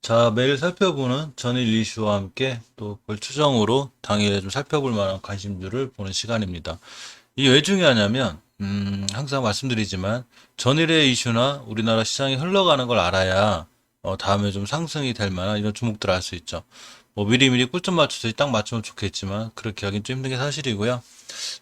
자, 매일 살펴보는 전일 이슈와 함께 또 그걸 추정으로 당일에 좀 살펴볼 만한 관심주를 보는 시간입니다. 이게 왜 중요하냐면, 항상 말씀드리지만, 전일의 이슈나 우리나라 시장이 흘러가는 걸 알아야, 다음에 좀 상승이 될 만한 이런 종목들을 알 수 있죠. 뭐, 미리미리 꿀점 맞춰서 딱 맞추면 좋겠지만, 그렇게 하긴 좀 힘든 게 사실이고요.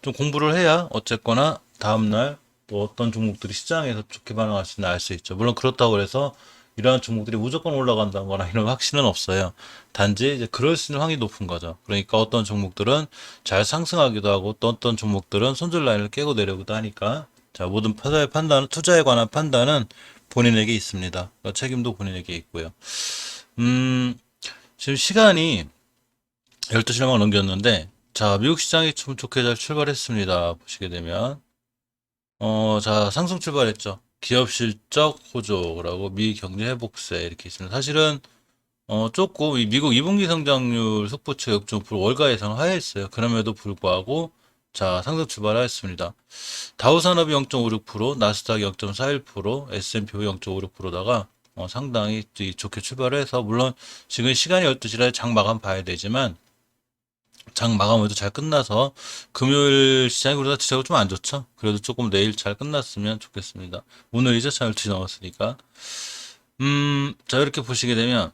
좀 공부를 해야, 어쨌거나, 다음날 또 어떤 종목들이 시장에서 좋게 반응할 수 있나 알 수 있죠. 물론 그렇다고 해서, 이러한 종목들이 무조건 올라간다거나 이런 확신은 없어요. 단지 이제 그럴 수 있는 확률이 높은 거죠. 그러니까 어떤 종목들은 잘 상승하기도 하고 또 어떤 종목들은 손절 라인을 깨고 내려오기도 하니까 자, 모든 투자에 관한 판단은 본인에게 있습니다. 그러니까 책임도 본인에게 있고요. 음, 지금 시간이 12시를 막 넘겼는데 자, 미국 시장이 좀 좋게 잘 출발했습니다. 보시게 되면 자, 상승 출발했죠. 기업 실적 호조라고 미 경제 회복세 이렇게 있습니다. 사실은 조금 이 미국 2분기 성장률 속보치 0.5% 월가 예상을 하회했어요. 그럼에도 불구하고 자, 상승 출발하였습니다. 다우산업이 0.56%, 나스닥이 0.41%, S&P 0.56%다가 상당히 좋게 출발해서 물론 지금 시간이 12시라 장 마감 봐야 되지만 장 마감도 잘 끝나서 금요일 시장이 우리가 지체가 좀 안 좋죠. 그래도 조금 내일 잘 끝났으면 좋겠습니다. 오늘 이제 12시 넘었으니까. 자, 이렇게 보시게 되면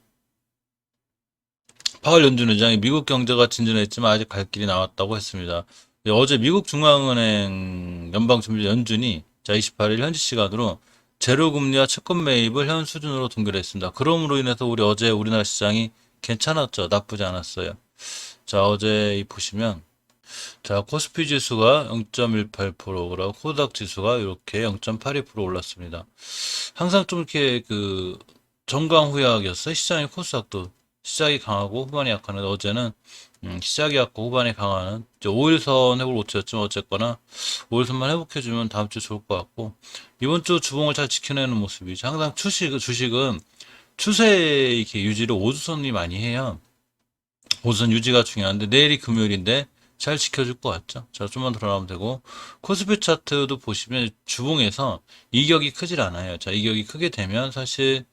파월 연준 의장이 미국 경제가 진전했지만 아직 갈 길이 남았다고 했습니다. 어제 미국 중앙은행 연방준비 연준이 자 28일 현지 시간으로 제로금리와 채권 매입을 현 수준으로 동결했습니다. 그럼으로 인해서 어제 우리나라 시장이 괜찮았죠. 나쁘지 않았어요. 자, 어제 보시면 자, 코스피 지수가 0.18%고 코닥 지수가 이렇게 0.82% 올랐습니다. 항상 좀 이렇게 정강후약이었어요. 시장의 코스닥도 시작이 강하고 후반이 약하는데 어제는 시작이 약고 후반이 강한 5일선 회복을 못 쳤지만 어쨌거나 5일선만 회복해주면 다음 주 좋을 것 같고 이번 주 주봉을 잘 지켜내는 모습이죠. 항상 주식은 추세 이렇게 유지를 5주선이 많이 해요. 5주선 유지가 중요한데 내일이 금요일인데 잘 지켜줄 것 같죠. 자, 좀만 더 나오면 되고 코스피 차트도 보시면 주봉에서 이격이 크질 않아요. 자, 이격이 크게 되면 사실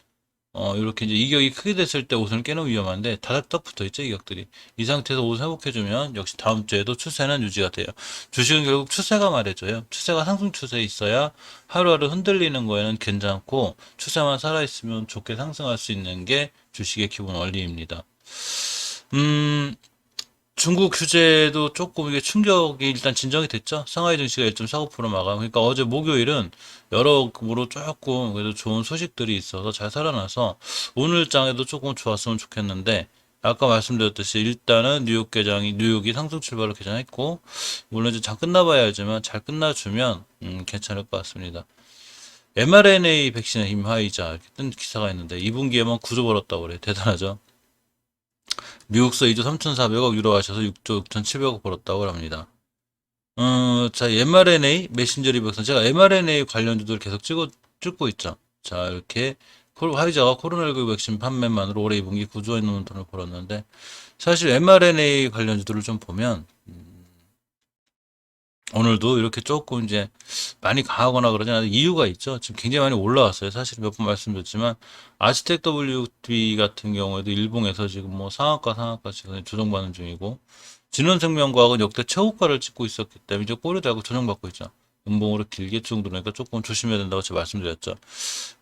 이렇게 이제 이격이 크게 됐을 때 옷을 깨는 위험한데 다닥닥 붙어 있죠, 이격들이. 이 상태에서 옷을 회복해주면 역시 다음 주에도 추세는 유지가 돼요. 주식은 결국 추세가 말해줘요. 추세가 상승 추세에 있어야 하루하루 흔들리는 거에는 괜찮고 추세만 살아있으면 좋게 상승할 수 있는 게 주식의 기본 원리입니다. 음, 중국 규제도 조금 이게 충격이 일단 진정이 됐죠. 상하이 증시가 1.49% 마감. 그러니까 어제 목요일은 여러모로 조금 그래도 좋은 소식들이 있어서 잘 살아나서 오늘 장에도 조금 좋았으면 좋겠는데 아까 말씀드렸듯이 일단은 뉴욕이 상승 출발로 개장했고 물론 이제 장 끝나봐야 알지만 잘 끝나주면 괜찮을 것 같습니다. mRNA 백신의 힘 화이자 이렇게 뜬 기사가 있는데 2분기에만 9조 벌었다고 그래. 대단하죠. 미국서 2조 3,400억 유로 하셔서 6조 6,700억 벌었다고 합니다. 자, mRNA 메신저 리백선 제가 mRNA 관련주들 계속 찍고 있죠. 자, 이렇게 화이자가 코로나19 백신 판매만으로 올해 2분기 9조 원 넘는 돈을 벌었는데 사실 mRNA 관련주들을 좀 보면 오늘도 이렇게 조금 이제 많이 강하거나 그러지 않아도 이유가 있죠. 지금 굉장히 많이 올라왔어요. 사실 몇 번 말씀드렸지만 아즈텍 WB 같은 경우에도 일봉에서 지금 뭐 상한가 지금 조정받는 중이고 진원생명과학은 역대 최고가를 찍고 있었기 때문에 이제 꼬리 달고 조정받고 있죠. 음봉으로 길게 쭉 누르니까 조금 조심해야 된다고 제가 말씀드렸죠.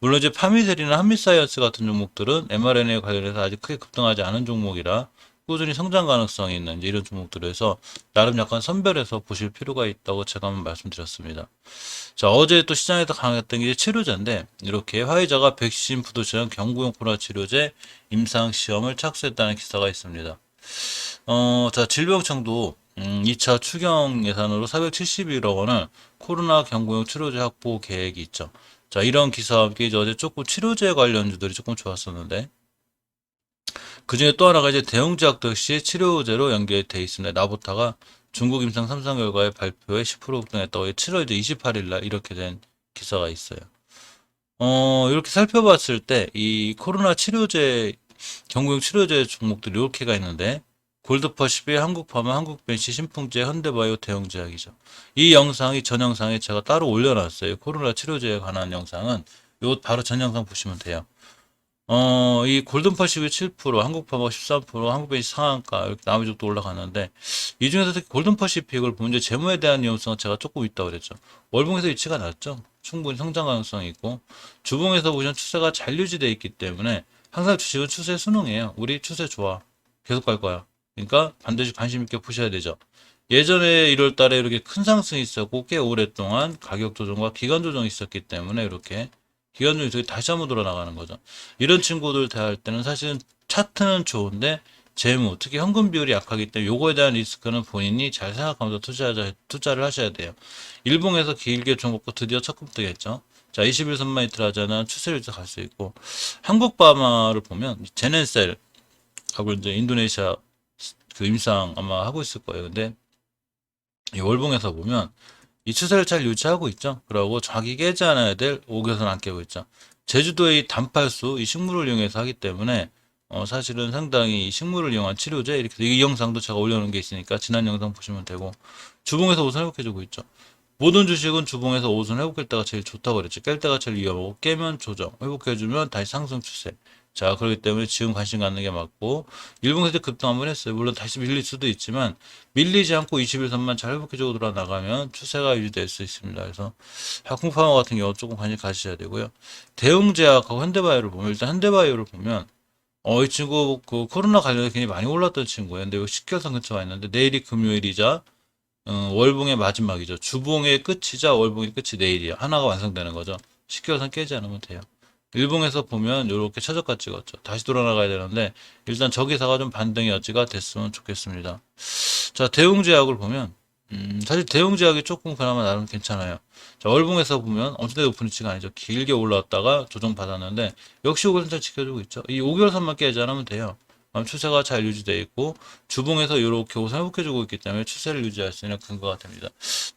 물론 이제 파미셀이나 한미사이언스 같은 종목들은 mRNA 관련해서 아직 크게 급등하지 않은 종목이라 꾸준히 성장 가능성이 있는 이제 이런 종목들에서 나름 약간 선별해서 보실 필요가 있다고 제가 한번 말씀드렸습니다. 자, 어제 또 시장에서 강했던 게 치료제인데 이렇게 화이자가 백신 부도처럼 경구용 코로나 치료제 임상 시험을 착수했다는 기사가 있습니다. 자, 질병청도 2차 추경 예산으로 471억 원을 코로나 경구용 치료제 확보 계획이 있죠. 자, 이런 기사와 함께 이제 어제 조금 치료제 관련주들이 조금 좋았었는데 그 중에 또 하나가 이제 대웅제약도 역시 치료제로 연결돼 있습니다. 나보타가 중국 임상 3상 결과의 발표에 10% 급등했다고 7월 28일 날 이렇게 된 기사가 있어요. 이렇게 살펴봤을 때 이 코로나 치료제, 경구용 치료제 종목들이 이렇게가 있는데 골드퍼시피, 한국파마, 한국벤시, 신풍제, 현대바이오, 대웅제약이죠. 이 영상이 전 영상에 제가 따로 올려놨어요. 코로나 치료제에 관한 영상은 요 바로 전 영상 보시면 돼요. 이 골든퍼시픽 7%, 한국파워 13%, 한국벤치 상한가, 이렇게 나머지도 올라가는데, 이 중에서 특히 골든퍼시픽을 보면 이제 재무에 대한 위험성은 제가 조금 있다고 그랬죠. 월봉에서 위치가 낮죠. 충분히 성장 가능성이 있고, 주봉에서 보시면 추세가 잘 유지되어 있기 때문에, 항상 주식은 추세 순응이에요. 우리 추세 좋아. 계속 갈 거야. 그러니까 반드시 관심 있게 보셔야 되죠. 예전에 1월 달에 이렇게 큰 상승이 있었고, 꽤 오랫동안 가격 조정과 기간 조정이 있었기 때문에, 이렇게 기간 조정이 다시 한번 돌아나가는 거죠. 이런 친구들 대할 때는 사실은 차트는 좋은데 재무, 특히 현금 비율이 약하기 때문에 요거에 대한 리스크는 본인이 잘 생각하면서 투자를 하셔야 돼요. 일봉에서 길게 좀 먹고 드디어 첫 급등했죠. 자, 21선만 이틀 하자는 추세를 갈 수 있고, 한국바마를 보면 제넨셀 하고 이제 인도네시아 그 임상 아마 하고 있을 거예요. 근데 이 월봉에서 보면 이 추세를 잘 유지하고 있죠. 그리고 자기 깨지 않아야 될 5개선 안 깨고 있죠. 제주도의 단팔수, 이 식물을 이용해서 하기 때문에 사실은 상당히 이 식물을 이용한 치료제 이렇게 이 영상도 제가 올려놓은 게 있으니까 지난 영상 보시면 되고 주봉에서 우선 회복해주고 있죠. 모든 주식은 주봉에서 우선 회복할 때가 제일 좋다고 그랬죠. 깰 때가 제일 위험하고 깨면 조정, 회복해주면 다시 상승 추세. 자, 그렇기 때문에 지금 관심 갖는 게 맞고 일봉에서 급등 한번 했어요. 물론 다시 밀릴 수도 있지만 밀리지 않고 21선만 잘 회복해주고 돌아 나가면 추세가 유지될 수 있습니다. 그래서 학풍파마 같은 경우 조금 관심 가지셔야 되고요. 대웅제약하고 현대바이오를 보면 일단 현대바이오를 보면 이 친구 그 코로나 관련해서 굉장히 많이 올랐던 친구예요. 근데 여기 10개선 근처 와 있는데 내일이 금요일이자 월봉의 마지막이죠. 주봉의 끝이자 월봉의 끝이 내일이야. 하나가 완성되는 거죠. 10개선 깨지 않으면 돼요. 일봉에서 보면 이렇게 최저가 찍었죠. 다시 돌아나가야 되는데 일단 저기사가 좀 반등의 여지가 됐으면 좋겠습니다. 자, 대웅제약을 보면 사실 대웅제약이 조금 그나마 나름 괜찮아요. 자, 월봉에서 보면 엄청나게 높은 위치가 아니죠. 길게 올라왔다가 조정받았는데 역시 5개월 선 지켜주고 있죠. 이 5개월 선만 깨지 않으면 돼요. 추세가 잘 유지되어 있고 주봉에서 이렇게 우선 회복해주고 있기 때문에 추세를 유지할 수 있는 근거가 됩니다.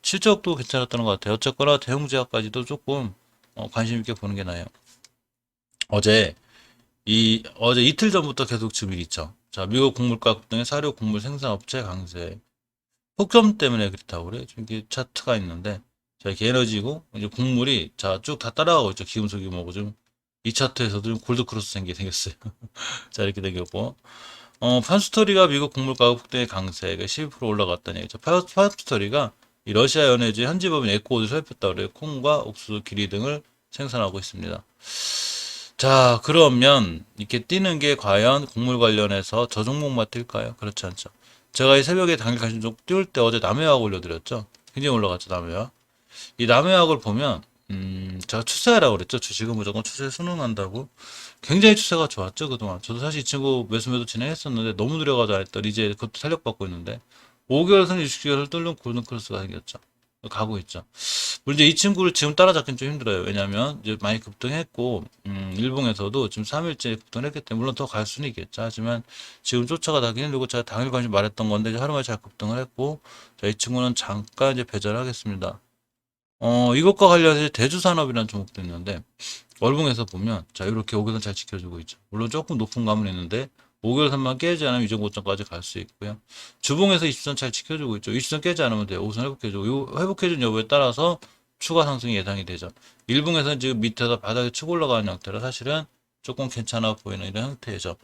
실적도 괜찮았던 것 같아요. 어쨌거나 대웅제약까지도 조금 관심 있게 보는 게 나아요. 어제 어제 이틀 전부터 계속 지금 일 있죠. 자, 미국 곡물가 급등에 사료 곡물 생산업체 강세. 폭점 때문에 그렇다고 그래요. 지금 이게 차트가 있는데, 자, 이렇게 에너지고, 이제 곡물이, 자, 쭉 다 따라가고 있죠. 기금속이 뭐고, 좀, 이 차트에서도 좀 골드크로스 생겼어요. 자, 이렇게 생겼고, 판스토리가 미국 곡물 가격 폭등의 강세가 12% 올라갔다는 얘기죠. 판스토리가 이 러시아 연해주 현지법인 에코오를 살폈다 그래요. 콩과 옥수수, 기리 등을 생산하고 있습니다. 자, 그러면 이렇게 뛰는 게 과연 곡물 관련해서 저 종목만 뛸까요? 그렇지 않죠. 제가 이 새벽에 당일 간신종 띄울 때 어제 남해학 올려드렸죠. 굉장히 올라갔죠, 남해학. 이 남해학을 보면, 제가 추세하라고 그랬죠. 주식은 무조건 추세에 순응한다고. 굉장히 추세가 좋았죠, 그동안. 저도 사실 이 친구 매수 진행했었는데 너무 느려가지고 안 했더니 이제 그것도 탄력받고 있는데 5개월 선, 60개월 뚫는 골든크로스가 생겼죠. 가고 있죠. 물론 이제 이 친구를 지금 따라잡기는 좀 힘들어요. 왜냐면 이제 많이 급등했고, 일봉에서도 지금 3일째 급등했기 때문에 물론 더 갈 수는 있겠죠. 하지만 지금 쫓아가기 힘들고 제가 당일 관심 말했던 건데 이제 하루 만에 잘 급등을 했고, 자, 이 친구는 잠깐 이제 배절하겠습니다. 이것과 관련해서 대주산업이라는 종목도 있는데, 월봉에서 보면, 자, 이렇게 5개선 잘 지켜주고 있죠. 물론 조금 높은 감은 있는데, 5개선만 깨지 않으면 이전 고점까지 갈 수 있고요. 주봉에서 20선 잘 지켜주고 있죠. 20선 깨지 않으면 돼요. 5선 회복해주고, 이 회복해준 여부에 따라서 추가 상승이 예상이 되죠. 일봉에서는 지금 밑에서 바닥에 치고 올라가는 형태라 사실은 조금 괜찮아 보이는 이런 형태죠.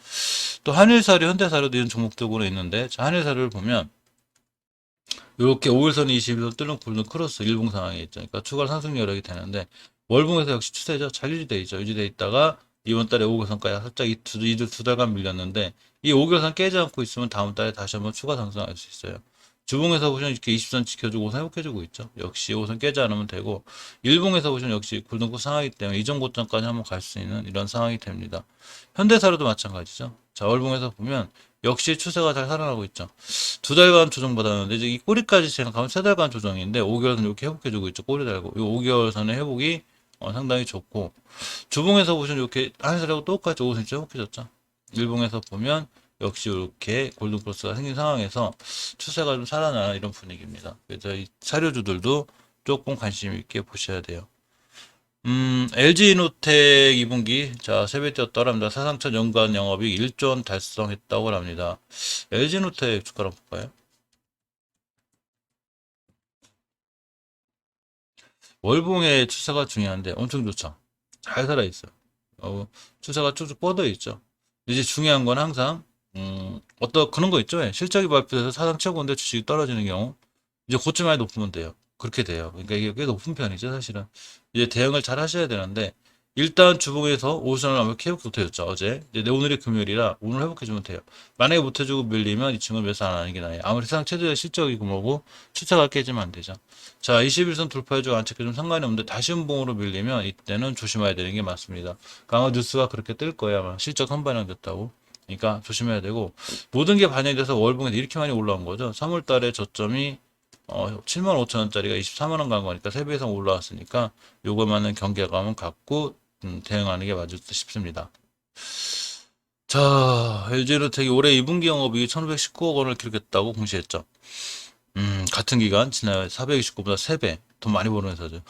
또 한일사료, 현대사료도 이런 종목들로 있는데, 자, 한일사료를 보면, 이렇게 5일선 20일선 뚫는 골든 크로스 일봉 상황에 있죠. 그러니까 추가 상승 여력이 되는데 월봉에서 역시 추세죠. 잘 유지돼 있죠. 유지돼 있다가 이번 달에 5개선까지 살짝 두 달간 밀렸는데 이 5개선 깨지 않고 있으면 다음 달에 다시 한번 추가 상승할 수 있어요. 주봉에서 보시면 이렇게 20선 지켜주고 5선 회복해주고 있죠. 역시 5선 깨지 않으면 되고 일봉에서 보시면 역시 골든크 상황이기 때문에 이전 고점까지 한번 갈 수 있는 이런 상황이 됩니다. 현대사료도 마찬가지죠. 자, 월봉에서 보면 역시 추세가 잘 살아나고 있죠. 2달간 조정받았는데 이제 이 꼬리까지 지나가면 3달간 조정인데 5개월선 이렇게 회복해주고 있죠. 꼬리 달고 이 5개월선의 회복이 상당히 좋고 주봉에서 보시면 이렇게 한살하고 똑같이 5cm 회복해졌죠. 일봉에서 보면 역시 이렇게 골든크로스가 생긴 상황에서 추세가 좀 살아나는 이런 분위기입니다. 그래서 이 사료주들도 조금 관심 있게 보셔야 돼요. LG이노텍 2분기, 자, 세배 뛰었더랍니다. 사상 첫 연간 영업이익 1조 원 달성했다고 합니다. LG이노텍 주가를 볼까요? 월봉의 추세가 중요한데 엄청 좋죠. 잘 살아있어요. 추세가 쭉쭉 뻗어 있죠. 이제 중요한 건 항상 어떤 그런 거 있죠. 예. 실적이 발표돼서 사상 최고인데 주식이 떨어지는 경우 이제 고점이 높으면 돼요. 그렇게 돼요. 그러니까 이게 꽤 높은 편이죠, 사실은. 이제 대응을 잘 하셔야 되는데 일단 주봉에서 오선을 완벽히 회복부터였죠, 어제. 이제 오늘이 금요일이라 오늘 회복해주면 돼요. 만약에 못해주고 밀리면 이 친구는 매수 안 하는 게 나아요. 아무리 세상 최대의 실적이고 뭐고 추세가 깨지면 안 되죠. 자, 21선 돌파해주고 안 찍혀주면 상관이 없는데 다시 음봉으로 밀리면 이때는 조심해야 되는 게 맞습니다. 강화 뉴스가 그렇게 뜰 거예요, 아마. 실적 선반영됐다고. 그러니까 조심해야 되고 모든 게 반영이 돼서 월봉에서 이렇게 많이 올라온 거죠. 3월 달에 저점이 75,000원짜리가 24만원 간 거니까 3배 이상 올라왔으니까 요거만은 경계감은 갖고 대응하는 게 맞을 듯 싶습니다. 자, LG에너텍이 올해 2분기 영업이익이 1,519억 원을 기록했다고 공시했죠. 같은 기간 지난 429보다 3배 돈 많이 버는 회사죠.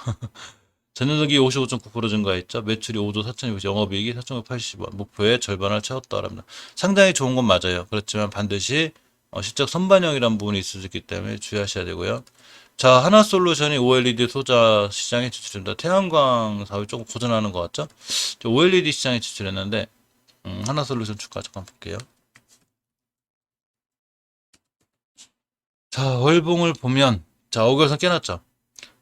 전년동기 55.9% 증가했죠. 매출이 5조 4,200, 영업이익이 4,180원, 목표의 절반을 채웠다고 합니다. 상당히 좋은 건 맞아요. 그렇지만 반드시 실적 선반영이라는 부분이 있을 수 있기 때문에 주의하셔야 되고요. 자, 하나솔루션이 OLED 소자 시장에 진출합니다. 태양광 사업이 조금 고전하는 것 같죠? OLED 시장에 진출했는데 하나솔루션 주가 잠깐 볼게요. 자, 월봉을 보면 자, 5개월선 깨놨죠.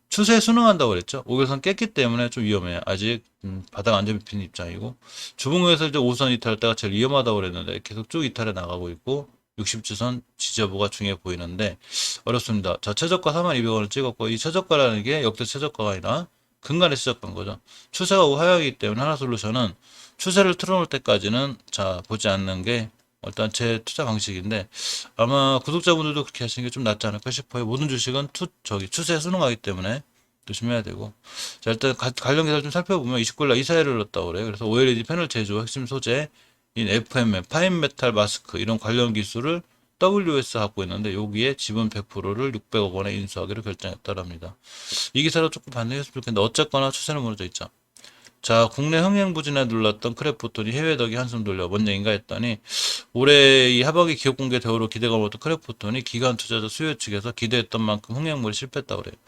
추세에 순응한다고 그랬죠. 5개월선 깼기 때문에 좀 위험해요. 아직 바닥 안 잡힌 입장이고 주봉에서 이제 5선 이탈할 때가 제일 위험하다고 그랬는데 계속 쭉 이탈해 나가고 있고 60주선 지지여부가 중요해 보이는데 어렵습니다. 자, 최저가 42,200원을 찍었고 이 최저가라는 게 역대 최저가가 아니라 근간의 최저가인 거죠. 추세가 하향이기 때문에 하나솔루션은 추세를 틀어놓을 때까지는 자 보지 않는 게 일단 제 투자 방식인데 아마 구독자분들도 그렇게 하시는 게 좀 낫지 않을까 싶어요. 모든 주식은 추세에 순응하기 때문에 조심해야 되고. 자, 일단 관련 기사를 좀 살펴보면 29일날 이사회를 열었다고 그래요. 그래서 OLED 패널 제조 핵심 소재인 FMM, 파인메탈 마스크 이런 관련 기술을 WS 갖고 있는데 여기에 지분 100%를 600억 원에 인수하기로 결정했다고 합니다. 이 기사로 조금 반등했으면 좋겠는데 어쨌거나 추세는 무너져 있죠. 자, 국내 흥행부진에 눌렀던 크래프톤이 해외 덕에 한숨 돌려 뭔얘인가 했더니 올해 이 하반기 기업 공개 대우로 기대가 모았던 크래프톤이 기관 투자자 수요 측에서 기대했던 만큼 흥행물이 실패했다고 그래요.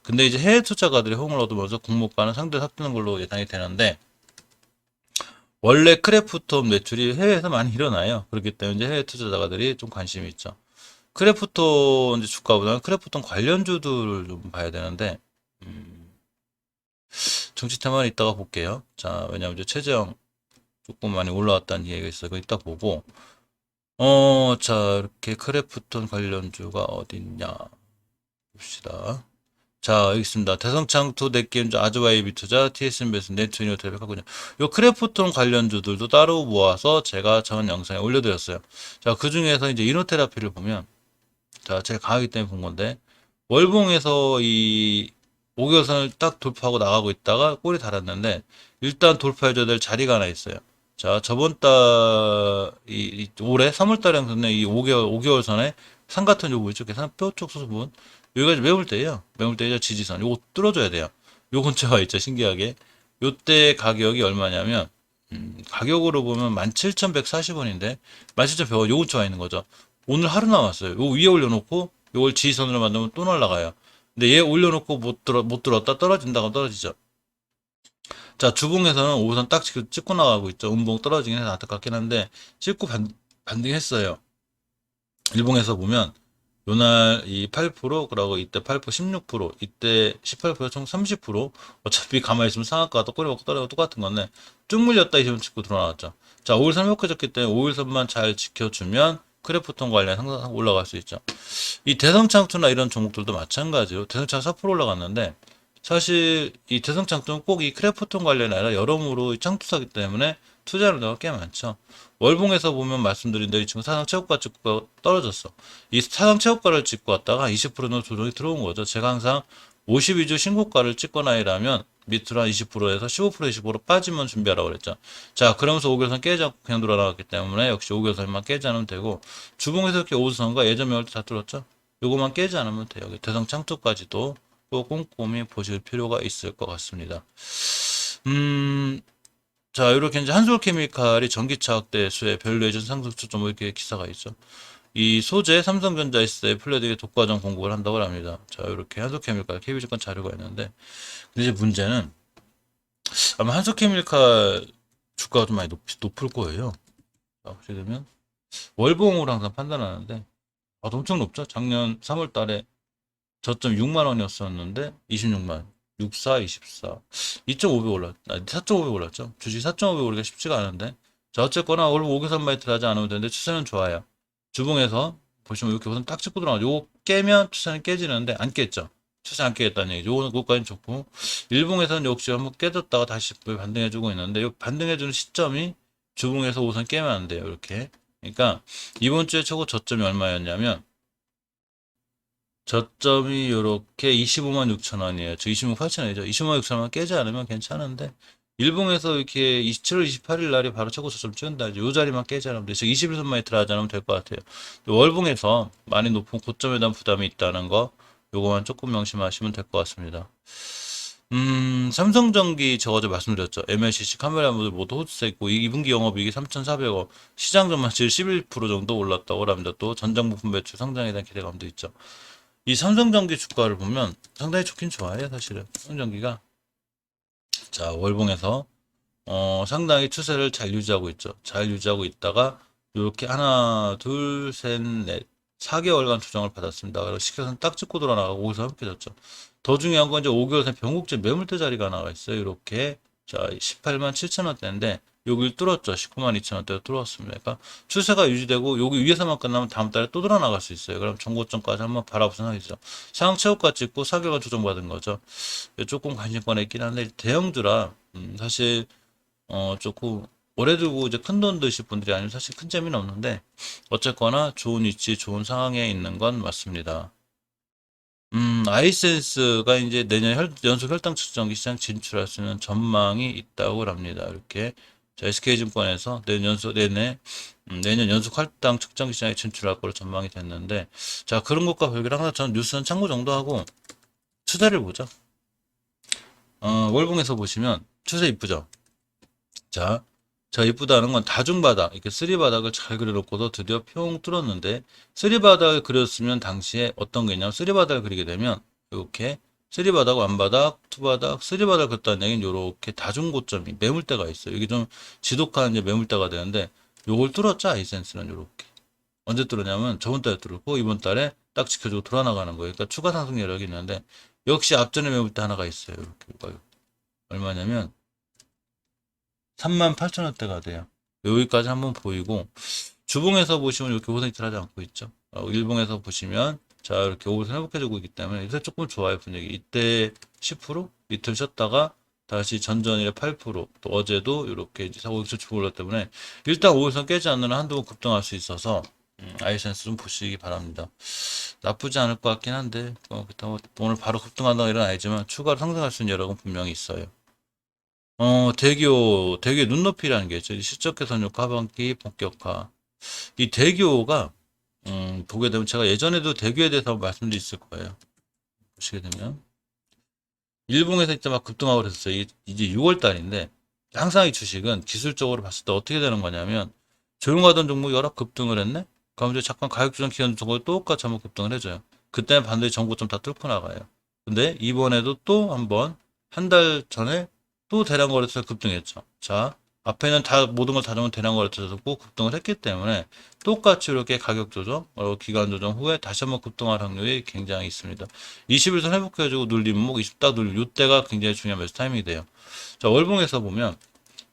근데 이제 해외 투자가들이 호응을 얻으면서 공모가는 상대로 삭히는 걸로 예상이 되는데 원래 크래프톤 매출이 해외에서 많이 일어나요. 그렇기 때문에 이제 해외 투자자가들이 좀 관심이 있죠. 크래프톤 이제 주가보다는 크래프톤 관련주들을 좀 봐야 되는데 정치 테마는 이따가 볼게요. 자, 왜냐면 이제 최재형 조금 많이 올라왔다는 얘기가 있어요. 그거 이따 보고 자, 이렇게 크래프톤 관련주가 어딨냐 봅시다. 자, 여기 있습니다. 대성창투, 넷게임즈, 아즈바이비 투자, TSM베스, 네트윈 텔레카군요. 요 크래프톤 관련주들도 따로 모아서 제가 전 영상에 올려드렸어요. 자, 그 중에서 이제 이노테라피를 보면, 자, 제가 강하기 때문에 본 건데, 월봉에서 이 5개월선을 딱 돌파하고 나가고 있다가 꼬리 달았는데, 일단 돌파해줘야 될 자리가 하나 있어요. 자, 저번 달, 올해 3월 달에 이 5개월 선에 산 같은 요거 있죠? 계산 뼈쪽 소수분. 여기가 매물대예요. 매물대죠. 지지선. 요거 뚫어줘야 돼요. 요 근처가 있죠. 신기하게. 요때 가격이 얼마냐면 가격으로 보면 17,140원인데 17,100원 요 근처가 있는 거죠. 오늘 하루 남았어요. 요 위에 올려놓고 요걸 지지선으로 만들면 또 날라가요. 근데 얘 올려놓고 못 들었다 떨어진다 고 떨어지죠. 자, 주봉에서는 5선 딱 찍고 나가고 있죠. 음봉 떨어지긴 해서 안타깝긴 한데 찍고 반등했어요. 일봉에서 보면 요날 이 8%, 그러고 이때 8%, 16%, 이때 18%, 총 30%. 어차피 가만히 있으면 상한가가 또 꼬리 먹고 떨어지고 똑같은 건데 쭉 물렸다 이시면 찍고 들어나왔죠. 자, 5일선 회복해졌기 때문에 5일선만 잘 지켜주면 크래프톤 관련 항상 올라갈 수 있죠. 이 대성창투나 이런 종목들도 마찬가지로 대성창 4% 올라갔는데 사실 이 대성창투는 꼭 이 크래프톤 관련이 아니라 여러모로 창투사기 때문에 투자를 넣을 게 많죠. 월봉에서 보면 말씀드린 대로 이 친구 사상 최고가 찍고 떨어졌어. 이 사상 최고가를 찍고 왔다가 20%는 조정이 들어온 거죠. 제가 항상 52주 신고가를 찍거나 이라면 밑으로 한 20%에서 15% 20% 빠지면 준비하라고 그랬죠. 자, 그러면서 5개월선 깨지 않고 그냥 돌아나갔기 때문에 역시 5개월선만 깨지 않으면 되고 주봉에서 이렇게 5선과 예전 매월 때다 뚫었죠. 요거만 깨지 않으면 돼요. 대성 창투까지도 또 꼼꼼히 보실 필요가 있을 것 같습니다. 자, 이렇게 이제 한솔케미칼이 전기차 확대 수혜 밸류에이션 상승 초점 이렇게 기사가 있죠. 이 소재 삼성전자 S의 플레드의 독과점 공급을 한다고 합니다. 자, 이렇게 한솔케미칼 KB증권 자료가 있는데 근데 이제 문제는 아마 한솔케미칼 주가가 좀 많이 높을 거예요. 자, 보시게 되면 월봉으로 항상 판단하는데 엄청 높죠. 작년 3월 달에 저점 6만 원이었었는데 26만 64, 24 2.5배 올랐 4.5배 올랐죠. 주식 4.5배 오르기가 쉽지가 않은데 자 어쨌거나 오늘 5개선 마이트를 하지 않으면 되는데 추세는 좋아요. 주봉에서 보시면 이렇게 우선 딱 찍고 들어가죠. 요거 깨면 추세는 깨지는데 안 깼죠. 추세 안 깨겠다는 얘기죠. 요거까지는 좋고 일봉에서는 역시 한번 깨졌다가 다시 반등해주고 있는데 요 반등해주는 시점이 주봉에서 우선 깨면 안 돼요. 이렇게 그러니까 이번 주에 최고 저점이 얼마였냐면 저점이 요렇게 25만 6천 원이에요. 저 25만 8천 원이죠. 25만 6천 원 깨지 않으면 괜찮은데 일봉에서 이렇게 27월 28일 날이 바로 최고 저점 찍은다. 요 자리만 깨지 않으면 돼. 즉 21선만 들어가지 않으면 될 것 같아요. 월봉에서 많이 높은 고점에 대한 부담이 있다는 거 요거만 조금 명심하시면 될 것 같습니다. 삼성전기 제가 어제 말씀드렸죠. MLCC 카메라 모듈 모두 호주세 있고 2분기 영업이익이 3,400억, 시장 전망치 11% 정도 올랐다고 합니다. 또 전장 부품 매출 성장에 대한 기대감도 있죠. 이 삼성전기 주가를 보면 상당히 좋긴 좋아요, 사실은. 삼성전기가. 자, 월봉에서, 상당히 추세를 잘 유지하고 있죠. 잘 유지하고 있다가, 이렇게 하나, 둘, 셋, 넷, 4개월간 조정을 받았습니다. 그리고 시켜서는 딱 찍고 돌아나가고, 거기서 함께졌죠. 더 중요한 건 이제 5개월 새 변곡점 매물대 자리가 나와 있어요. 이렇게. 자, 18만 7천 원대인데, 여기를 뚫었죠. 19만 2천 원대가 뚫었습니다. 그러니까 추세가 유지되고 여기 위에서만 끝나면 다음 달에 또 돌아나갈 수 있어요. 그럼 정고점까지 한번 바라보는 하겠죠. 상황 최고가 찍고 4개월 조정받은 거죠. 조금 관심권에 있긴 한데 대형주라 사실 조금 오래 들고 이제 큰 돈 드실 분들이 아니면 사실 큰 재미는 없는데 어쨌거나 좋은 위치, 좋은 상황에 있는 건 맞습니다. 아이센스가 이제 내년 연속 혈당 측정기 시장 진출할 수 있는 전망이 있다고 합니다. 이렇게 자, SK증권에서 내년 연속 혈당 측정기 시장에 진출할 걸로 전망이 됐는데 자 그런 것과 별개로 항상 저는 뉴스는 참고 정도 하고 추세를 보죠. 월봉에서 보시면 추세 이쁘죠. 자, 자 이쁘다는 건 다중바닥 이렇게 쓰리바닥을 잘 그려놓고도 드디어 평 뚫었는데 쓰리바닥을 그렸으면 당시에 어떤 게 있냐면 쓰리바닥을 그리게 되면 이렇게 쓰리바닥, 완바닥, 투바닥, 쓰리바닥을 그렸다는 얘기는 이렇게 다중고점이 매물대가 있어요. 이게 좀 지독한 이제 매물대가 되는데 요걸 뚫었죠. 아이센스는 이렇게 언제 뚫었냐면 저번 달에 뚫었고 이번 달에 딱 지켜주고 돌아나가는 거예요. 그러니까 추가 상승 여력이 있는데 역시 앞전에 매물대 하나가 있어요. 이렇게 얼마냐면 38,000원대가 돼요. 여기까지 한번 보이고 주봉에서 보시면 이렇게 호선이틀 하지 않고 있죠. 일봉에서 보시면 자 이렇게 오선 회복해주고 있기 때문에 요새 조금 좋아요 분위기. 이때 10% 이틀 쉬었다가 다시 전전일에 8%또 어제도 이렇게 이제 사고 기초 주봉 올랐기 때문에 일단 5일선 깨지 않는 한두 번 급등할 수 있어서 아이센스 좀 보시기 바랍니다. 나쁘지 않을 것 같긴 한데 그렇다고 오늘 바로 급등한다는 일은 아니지만 추가로 상승할 수 있는 여력은 분명히 있어요. 대교 눈높이라는 게 있죠. 실적 개선 효과, 하반기 본격화. 이 대교가, 보게 되면 제가 예전에도 대교에 대해서 말씀드렸을 거예요. 보시게 되면. 일봉에서 이제 막 급등하고 그랬어요. 이제 6월 달인데, 항상 이 주식은 기술적으로 봤을 때 어떻게 되는 거냐면, 조용하던 종목이 여러 급등을 했네? 그럼 이제 잠깐 가격 조정 기간 종목이 똑같이 한번 급등을 해줘요. 그때는 반드시 정고점 다 뚫고 나가요. 근데 이번에도 또 한번, 한 달 전에 또 대량 거래소에서 급등했죠. 자, 앞에는 다 모든 걸 다 잡은 대량 거래소에서 꼭 급등을 했기 때문에 똑같이 이렇게 가격 조정, 기간 조정 후에 다시 한번 급등할 확률이 굉장히 있습니다. 21선 회복해주고 눌리면 뭐 20딱 눌리면 이때가 굉장히 중요한 매수 타이밍이 돼요. 자, 월봉에서 보면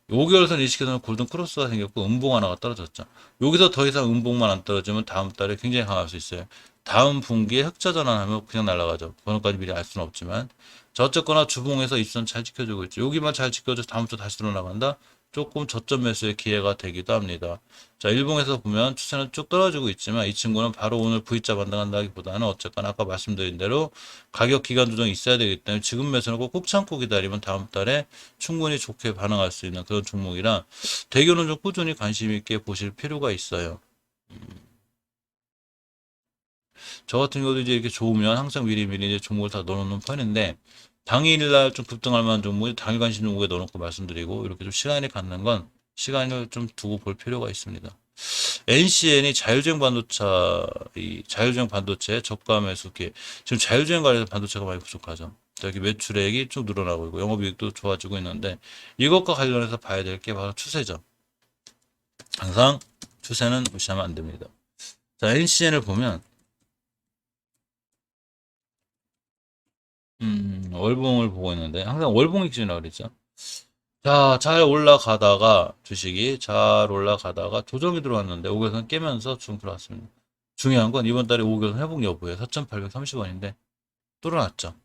5개월선 일시계선 골든 크로스가 생겼고 음봉 하나가 떨어졌죠. 여기서 더 이상 음봉만 안 떨어지면 다음 달에 굉장히 강할 수 있어요. 다음 분기에 흑자 전환하면 그냥 날아가죠. 번호까지 미리 알 수는 없지만 자 어쨌거나 주봉에서 입선 잘 지켜주고 있죠. 여기만 잘 지켜줘서 다음 주 다시 들어나간다. 조금 저점 매수의 기회가 되기도 합니다. 자 일봉에서 보면 추세는 쭉 떨어지고 있지만 이 친구는 바로 오늘 V자 반등한다기보다는 어쨌거나 아까 말씀드린 대로 가격 기간 조정이 있어야 되기 때문에 지금 매수는 꼭 참고 기다리면 다음 달에 충분히 좋게 반응할 수 있는 그런 종목이라 대교는 좀 꾸준히 관심 있게 보실 필요가 있어요. 저 같은 경우도 이제 이렇게 좋으면 항상 미리미리 이제 종목을 다 넣어놓는 편인데 당일날 좀 급등할 만한 종목이 당일 관심 종목에 넣어놓고 말씀드리고 이렇게 좀 시간이 갖는 건 시간을 좀 두고 볼 필요가 있습니다. NCN이 자율주행 반도체 저가 매수기 지금 자율주행 관련해서 반도체가 많이 부족하죠. 여기 매출액이 쭉 늘어나고 있고 영업이익도 좋아지고 있는데 이것과 관련해서 봐야 될 게 바로 추세죠. 항상 추세는 무시하면 안 됩니다. 자, NCN을 보면 월봉을 보고 있는데 항상 월봉이 기준이라고 그랬죠. 자, 잘 올라가다가 주식이 잘 올라가다가 조정이 들어왔는데 5개선 깨면서 중 들어왔습니다. 중요한 건 이번 달에 5개선 회복 여부에 4,830원인데 뚫어놨죠.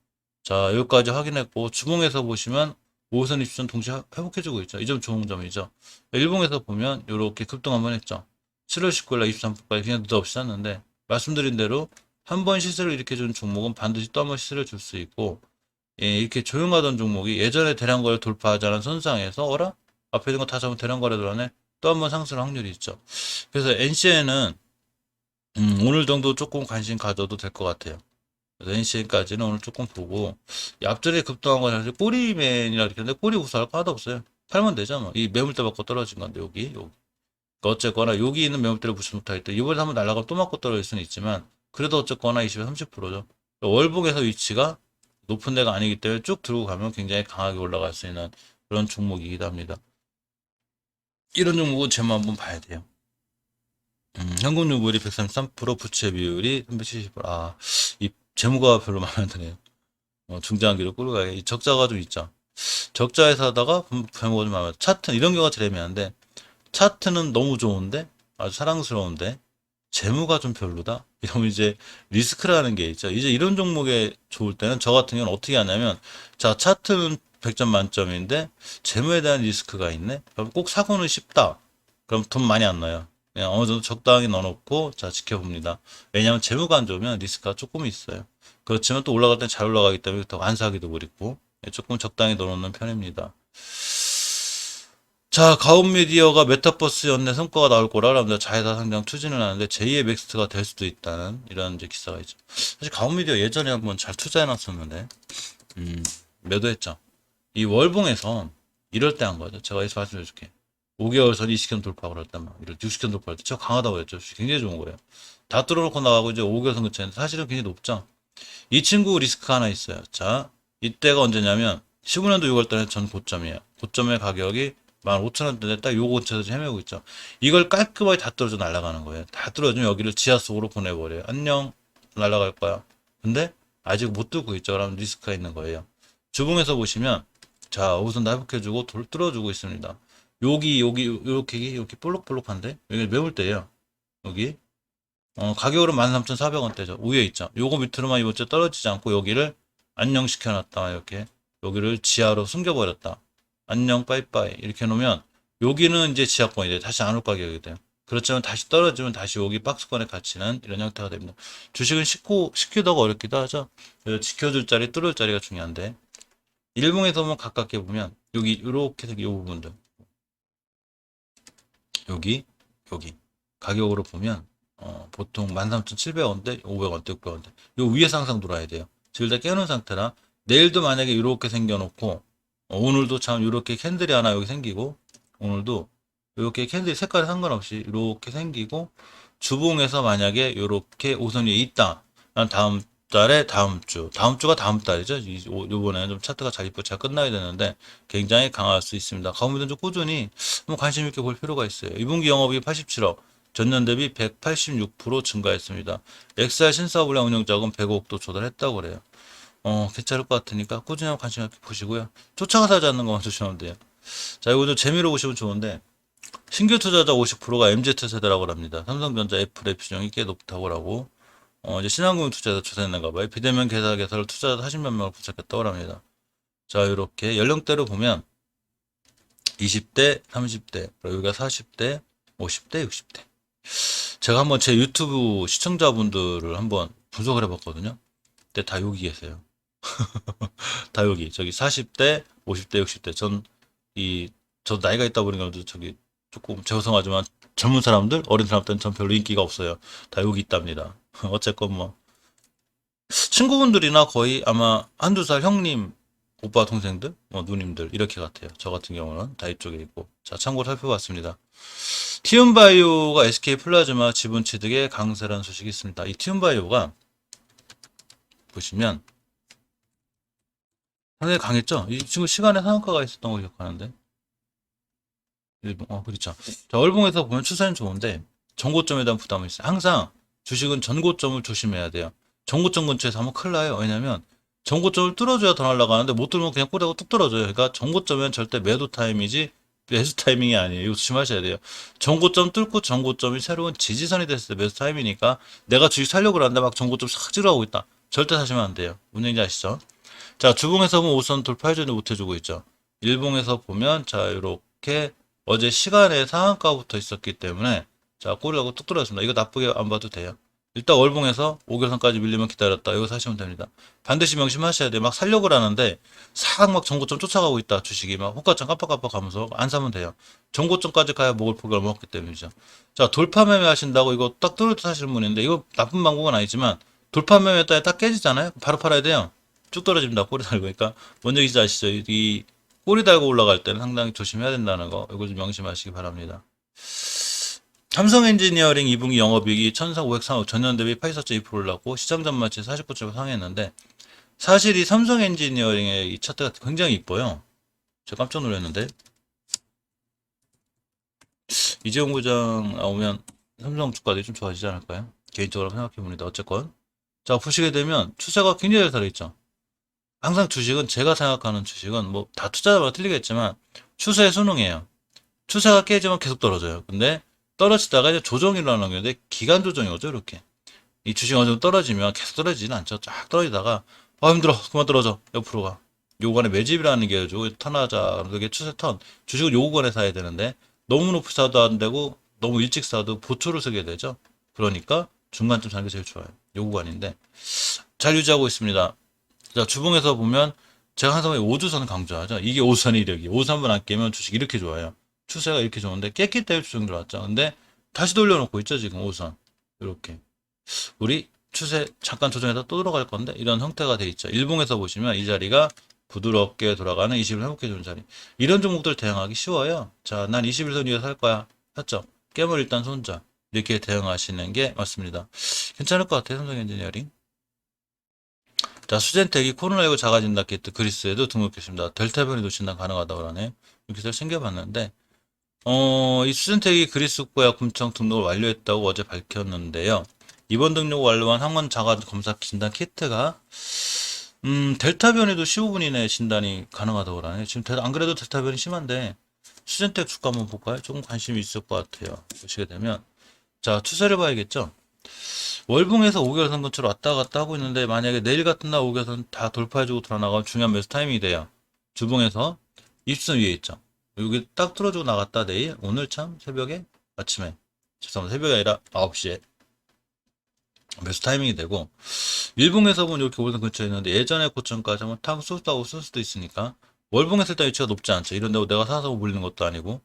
자, 여기까지 확인했고 주봉에서 보시면 5선 입선 동시에 회복해주고 있죠. 이 점 좋은 점이죠. 일봉에서 보면 이렇게 급등 한번 했죠. 7월 19일 날 23%까지 그냥 느닷없이 샀는데 말씀드린 대로 한 번 시세를 일으켜주는 종목은 반드시 또 한 번 시세를 줄 수 있고 예, 이렇게 조용하던 종목이 예전에 대량거래 돌파하자는 선상에서 어라? 앞에 있는 거 다 잡으면 대량거래 들어가네? 또 한 번 상승할 확률이 있죠. 그래서 NC에는 오늘 정도 조금 관심 가져도 될 것 같아요. 그래서 NC까지는 오늘 조금 보고 이 앞전에 급등한 건 사실 꼬리맨이라 이렇게 하는데 꼬리 구사할 거 하나도 없어요. 팔면 되죠. 이 매물대 받고 떨어진 건데 여기. 그러니까 어쨌거나 여기 있는 매물대를 무시 못하기 때문에 이번에 한번 날아가면 또 맞고 떨어질 수는 있지만 그래도 어쨌거나 20에서 30%죠. 월봉에서 위치가 높은 데가 아니기 때문에 쭉 들고 가면 굉장히 강하게 올라갈 수 있는 그런 종목이기도 합니다. 이런 종목은 제목 한번 봐야 돼요. 현금유불이 133%, 부채 비율이 370%. 아, 이 재무가 별로 마음에 안 드네요. 중장기로 끌고 가야 이 적자가 좀 있죠. 적자에서 하다가 재무가 좀 마음에 안 차트 이런 경우가 제일 애매한데 차트는 너무 좋은데 아주 사랑스러운데 재무가 좀 별로다. 이러면 이제 리스크라는 게 있죠. 이제 이런 종목에 좋을 때는 저 같은 경우는 어떻게 하냐면 자 차트는 100점 만점인데 재무에 대한 리스크가 있네. 그럼 꼭 사고는 쉽다. 그럼 돈 많이 안 나요. 그냥 어느 정도 적당히 넣어놓고 자 지켜봅니다. 왜냐하면 재무가 안 좋으면 리스크가 조금 있어요. 그렇지만 또 올라갈 땐 잘 올라가기 때문에 더 안 사기도 그렇고 조금 적당히 넣어놓는 편입니다. 자, 가온미디어가 메타버스 연내 성과가 나올 거라 합니다. 자회사 상장 추진을 하는데 제2의 넥스트가 될 수도 있다는 이런 이제 기사가 있죠. 사실 가온미디어 예전에 한번 잘 투자해놨었는데, 매도했죠. 이 월봉에서 이럴 때 한 거죠. 제가 여기서 말씀해줄게. 5개월 선 20선 돌파 그랬단 말이에요. 이럴 60선 돌파할 때 저 강하다고 그랬죠. 굉장히 좋은 거예요. 다 뚫어놓고 나가고 이제 5개월 선 근처에는 사실은 굉장히 높죠. 이 친구 리스크가 하나 있어요. 자, 이때가 언제냐면 15년도 6월달에 전 고점이에요. 고점의 가격이 15,000원대인데 딱 요거 근처에서 지금 헤매고 있죠. 이걸 깔끔하게 다 떨어져 날아가는 거예요. 다 떨어지면 여기를 지하 속으로 보내버려요. 안녕 날아갈 거야. 근데 아직 못 뚫고 있죠. 그러면 리스크가 있는 거예요. 주봉에서 보시면 자 우선 다 회복해주고 돌 뚫어주고 있습니다. 여기 이렇게 볼록볼록한데 여기 매물대예요. 여기 가격으로 13,400원대죠. 위에 있죠. 요거 밑으로만 이번 주에 떨어지지 않고 여기를 안녕시켜놨다. 이렇게 여기를 지하로 숨겨버렸다. 안녕 빠이빠이 이렇게 해놓으면 여기는 이제 지하권이 돼. 다시 안 올 가격이 돼요. 그렇지만 다시 떨어지면 다시 여기 박스권에 갇히는 이런 형태가 됩니다. 주식은 쉽기도 하고 어렵기도 하죠. 그래서 지켜줄 자리 뚫을 자리가 중요한데 일봉에서 보면 가깝게 보면 여기 이렇게 생긴 이 부분들 여기 가격으로 보면 보통 13,700원대, 500원대, 600원대. 요 위에 상상 돌아야 돼요. 지금 다 깨놓은 상태라 내일도 만약에 이렇게 생겨놓고 오늘도 참 이렇게 캔들이 하나 여기 생기고 오늘도 이렇게 캔들 색깔에 상관없이 이렇게 생기고 주봉에서 만약에 이렇게 오선 위에 있다. 난 다음 달에 다음 주가 다음 달이죠. 요번에는 좀 차트가 잘 이쁘게 잘 끝나야 되는데 굉장히 강할 수 있습니다. 가운데는 좀 꾸준히 한번 관심 있게 볼 필요가 있어요. 2분기 영업이 87억. 전년 대비 186% 증가했습니다. XR 신사업물량 운영자금 100억도 조달했다고 그래요. 괜찮을 것 같으니까 꾸준히 한번 관심 있게 보시고요. 쫓아가서 하지 않는 것만 조심하면 돼요. 자, 이거 좀 재미로 보시면 좋은데, 신규 투자자 50%가 MZ세대라고 합니다. 삼성전자 애플의 비중이 꽤 높다고 하고, 이제 신한금융 투자자 조사했는가 봐요. 비대면 계좌 개설을 투자자 40만 명을 부착했다고 합니다. 자, 이렇게 연령대로 보면 20대, 30대, 여기가 40대, 50대, 60대. 제가 한번 제 유튜브 시청자분들을 한번 분석을 해봤거든요. 근데 다 여기 계세요. 다 여기. 저기 40대, 50대, 60대. 저 나이가 있다 보니까 저기 조금 죄송하지만 젊은 사람들, 어린 사람들은 전 별로 인기가 없어요. 다 여기 있답니다. 어쨌건 뭐. 친구분들이나 거의 아마 한두 살 형님, 오빠, 동생들, 뭐 누님들, 이렇게 같아요. 저 같은 경우는 다 이쪽에 있고. 자, 참고로 살펴봤습니다. 티움바이오가 SK 플라즈마 지분 취득에 강세라는 소식이 있습니다. 이 티움바이오가 보시면 상당히 강했죠? 이 친구 시간에 상한가가 있었던 걸 기억하는데. 일본, 그렇죠. 자, 월봉에서 보면 추세는 좋은데, 전고점에 대한 부담이 있어요. 항상 주식은 전고점을 조심해야 돼요. 전고점 근처에서 하면 큰일 나요. 왜냐면, 전고점을 뚫어줘야 더 날아가는데, 못 뚫으면 그냥 꼬리하고 뚝 떨어져요. 그러니까 전고점은 절대 매도 타임이지, 매수 타이밍이 아니에요. 이거 조심하셔야 돼요. 전고점 뚫고 전고점이 새로운 지지선이 됐을 때 매수 타이밍이니까, 내가 주식 살려고 하는데 막 전고점 싹 찌르고 있다. 절대 사시면 안 돼요. 뭔 얘기인지 아시죠? 자, 주봉에서 보면 우선 돌파해주는데 못해주고 있죠. 일봉에서 보면, 자, 이렇게 어제 시간에 상한가부터 있었기 때문에, 자, 꼬리하고 뚝 떨어졌습니다. 이거 나쁘게 안 봐도 돼요. 일단 월봉에서 5개선까지 밀리면 기다렸다. 이거 사시면 됩니다. 반드시 명심하셔야 돼요. 막 살려고 하는데, 싹 막 전고점 쫓아가고 있다. 주식이 막 호가창 깜빡깜빡 가면서 안 사면 돼요. 전고점까지 가야 먹을 폭이 얼마 없기 때문이죠. 자, 돌파 매매 하신다고 이거 딱 뚫을 때 사시는 분인데, 이거 나쁜 방법은 아니지만, 돌파 매매 따에 딱 깨지잖아요? 바로 팔아야 돼요. 쭉 떨어집니다. 꼬리 달고. 그러니까 뭔 얘기인지 아시죠? 이 꼬리 달고 올라갈 때는 상당히 조심해야 된다는 거. 이거 좀 명심하시기 바랍니다. 삼성 엔지니어링 2분기 영업이익이 1,503억 전년 대비 84.2% 올랐고 시장 전망치 49% 상했는데 사실 이 삼성 엔지니어링의 이 차트가 굉장히 이뻐요. 제가 깜짝 놀랐는데 이재용 부장 나오면 삼성 주가들이 좀 좋아지지 않을까요? 개인적으로 생각해 봅니다. 어쨌건 자 보시게 되면 추세가 굉장히 잘 살아있죠. 항상 주식은 제가 생각하는 주식은 뭐 다 투자자마다 틀리겠지만 추세에 순응해요. 추세가 깨지면 계속 떨어져요. 근데 떨어지다가 이제 조정이 일어나는 건데 기간 조정이 오죠, 이렇게. 이 주식 어느 정도 떨어지면 계속 떨어지지는 않죠. 쫙 떨어지다가 힘들어 그만 떨어져 옆으로 가. 요구간에 매집이라는 게 가지고 턴하자 그게 추세 턴 주식을 요구간에 사야 되는데 너무 높이 사도 안 되고 너무 일찍 사도 보초를 쓰게 되죠. 그러니까 중간쯤 사는 게 제일 좋아요. 요구간인데 잘 유지하고 있습니다. 자, 주봉에서 보면 제가 항상 5주선 강조하죠. 이게 5선의 이력이. 5선 한번 안 깨면 주식 이렇게 좋아요. 추세가 이렇게 좋은데 깼기 때문에 주중 들어왔죠. 근데 다시 돌려놓고 있죠, 지금 5선. 이렇게. 우리 추세 잠깐 조정해서 또 들어갈 건데 이런 형태가 돼 있죠. 일봉에서 보시면 이 자리가 부드럽게 돌아가는 20일 회복해주는 자리. 이런 종목들 대응하기 쉬워요. 자, 난 21선 위에 살 거야. 샀죠? 깨물 일단 손자. 이렇게 대응하시는 게 맞습니다. 괜찮을 것 같아요, 삼성 엔지니어링. 자, 수젠텍이 코로나19 자가진단 키트 그리스에도 등록했습니다. 델타 변이도 진단 가능하다고 하네요. 이렇게 해서 챙겨봤는데, 이 수젠텍이 그리스 국가약품청 등록을 완료했다고 어제 밝혔는데요. 이번 등록 완료한 항원 자가 검사 진단 키트가, 델타 변이도 15분 이내에 진단이 가능하다고 하네요. 지금 안 그래도 델타 변이 심한데, 수젠텍 주가 한번 볼까요? 조금 관심이 있을 것 같아요. 보시게 되면. 자, 추세를 봐야겠죠? 월봉에서 5개월선 근처로 왔다 갔다 하고 있는데 만약에 내일 같은 날 5개월선 다 돌파해주고 돌아나가면 중요한 매수 타이밍이 돼요. 주봉에서 20선 위에 있죠. 여기 딱 뚫어주고 나갔다 내일 오늘 참 새벽에 아침에 죄송합니다. 새벽이 아니라 9시에 매수 타이밍이 되고 일봉에서 보면 이렇게 5개월선 근처에 있는데 예전에 고점까지 한번 탁 쏟다고 쓸 수도 있으니까 월봉에서 일단 위치가 높지 않죠. 이런데 내가 사서 물리는 것도 아니고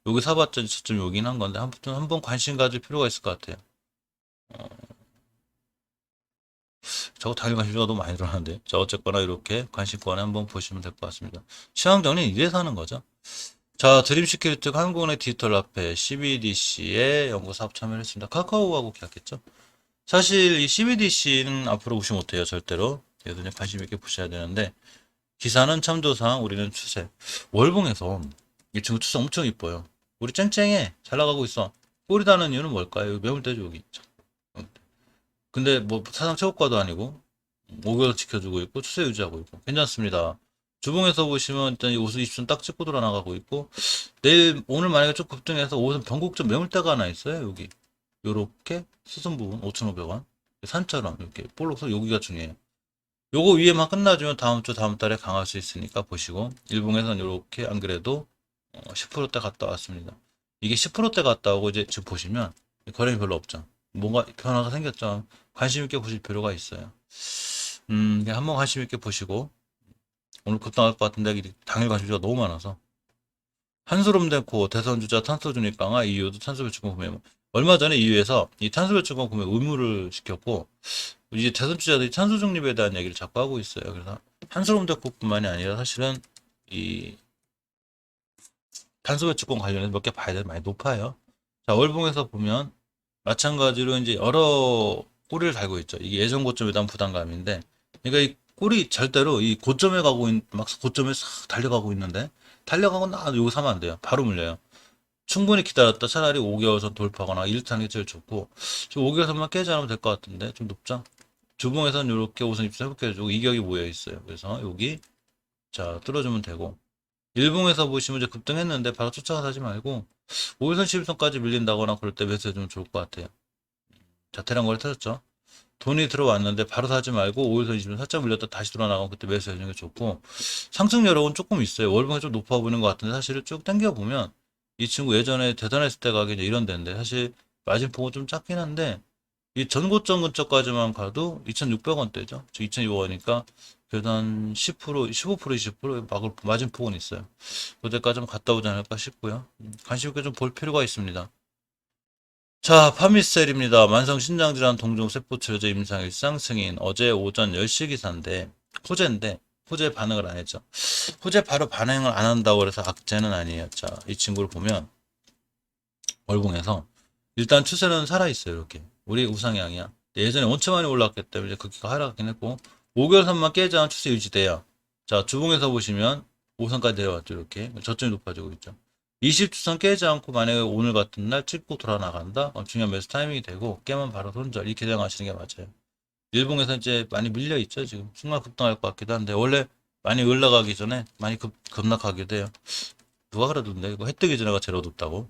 여기 사봤자 저점 여긴 한 건데 한번 관심 가질 필요가 있을 것 같아요. 저거 당일 관심사가 너무 많이 들어가는데. 자, 어쨌거나 이렇게 관심권에 한번 보시면 될 것 같습니다. 시황 정리는 이래서 하는 거죠. 자, 드림시큐리티 한국은행 디지털 화폐 CBDC에 연구 사업 참여를 했습니다. 카카오하고 계약했죠. 사실 이 CBDC는 앞으로 무시 못해요, 절대로. 그래서 이제 관심 있게 보셔야 되는데, 기사는 참조상 우리는 추세. 월봉에서 이 친구 추세 엄청 이뻐요. 우리 쨍쨍해. 잘 나가고 있어. 꼬리 다는 이유는 뭘까요? 매물대죠, 여기. 근데 뭐 사상 최고가도 아니고 5개월 지켜주고 있고 추세 유지하고 있고 괜찮습니다. 주봉에서 보시면 일단 이 우선 20선 딱 찍고 돌아나가고 있고 내일 오늘 만약에 좀 급등해서 5선 변곡점 매물대가 하나 있어요. 여기 요렇게 수선 부분 5,500원 산처럼 이렇게 볼록서 여기가 중요해요. 요거 위에만 끝나주면 다음 주 다음 달에 강할 수 있으니까 보시고 일봉에서는 요렇게 안 그래도 10%대 갔다 왔습니다. 이게 10%대 갔다 오고 이제 지금 보시면 거래량이 별로 없죠. 뭔가 변화가 생겼죠. 관심 있게 보실 필요가 있어요. 그냥 한번 관심 있게 보시고 오늘 급등할 것 같은데 당일 관심주가 너무 많아서 한스롬 덴코 대선 주자 탄소 중립 강화 EU도 탄소 배출권 구매 얼마 전에 EU에서 이 탄소 배출권 구매 의무를 시켰고 이제 대선 주자들이 탄소 중립에 대한 얘기를 자꾸 하고 있어요. 그래서 한스롬 덴코뿐만이 아니라 사실은 이 탄소 배출권 관련해서 몇 개 봐야 될 많이 높아요. 자, 월봉에서 보면 마찬가지로 이제 여러 꼬리를 달고 있죠. 이게 예전 고점에 대한 부담감인데, 그러니까 이 꼴이 절대로 이 고점에 가고 있는, 막 고점에 싹 달려가고 있는데, 달려가고 나, 요거 사면 안 돼요. 바로 물려요. 충분히 기다렸다 차라리 5개월 선 돌파하거나 이렇게 하는 게 제일 좋고, 지금 5개월 선만 깨지 않으면 될 것 같은데, 좀 높죠? 주봉에서는 이렇게 5선 입수 해볼게 해주고, 이격이 모여 있어요. 그래서 여기, 자, 뚫어주면 되고, 일봉에서 보시면 이제 급등했는데, 바로 쫓아가서 하지 말고, 5일선 11선까지 밀린다거나 그럴 때 매수해주면 좋을 것 같아요. 자, 대량 거래 터졌죠? 돈이 들어왔는데 바로 사지 말고 5일선 20선 살짝 밀렸다 다시 돌아나가면 그때 매수해주는 게 좋고, 상승 여력은 조금 있어요. 월봉이 좀 높아 보이는 것 같은데 사실 쭉 당겨보면 이 친구 예전에 대단했을 때가 이제 이런 데인데, 사실 마진폭은 좀 작긴 한데 이 전고점 근처까지만 가도 2,600원대죠. 즉 2,200원이니까 그래도 한 10%, 15%, 20% 막을 마진폭은 있어요. 그때까지만 갔다 오지 않을까 싶고요. 관심 있게 좀 볼 필요가 있습니다. 자, 파미셀입니다. 만성 신장질환 동종 세포치료제 임상 일상 승인. 어제 오전 10시 기사인데, 호재인데, 호재 반응을 안 했죠. 호재 바로 반응을 안 한다고 해서 악재는 아니에요. 자, 이 친구를 보면, 월봉에서, 일단 추세는 살아있어요. 이렇게. 우리 우상향이야. 예전에 엄청 많이 올랐기 때문에 그기가 하락하긴 했고, 5개월 선만 깨지 않은 추세 유지돼요. 자, 주봉에서 보시면, 5선까지 내려왔죠. 이렇게. 저점이 높아지고 있죠. 20주선 깨지 않고 만약에 오늘 같은 날 찍고 돌아 나간다? 중요한 매수 타이밍이 되고 깨면 바로 손절 이렇게 생각하시는 게 맞아요. 일봉에서 이제 많이 밀려 있죠. 지금 순간 급등할 것 같기도 한데 원래 많이 올라가기 전에 많이 급락하기도 해요. 누가 그러던데 이거 해 뜨기 전에가 제일 어둡다고.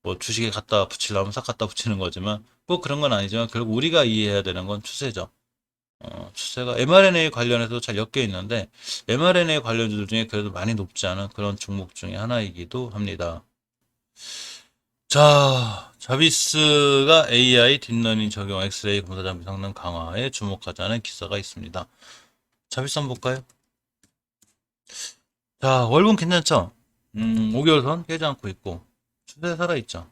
뭐 주식에 갖다 붙이려면 싹 갖다 붙이는 거지만 꼭 그런 건 아니지만 결국 우리가 이해해야 되는 건 추세죠. 추세가 mRNA 관련해서 잘 엮여 있는데 mRNA 관련주들 중에 그래도 많이 높지 않은 그런 종목 중에 하나이기도 합니다. 자, 자비스가 AI 딥러닝 적용 엑스레이 검사 장비 성능 강화에 주목하자는 기사가 있습니다. 자비스 한번 볼까요? 자, 월봉 괜찮죠? 5개월선 깨지 않고 있고 추세 살아있죠?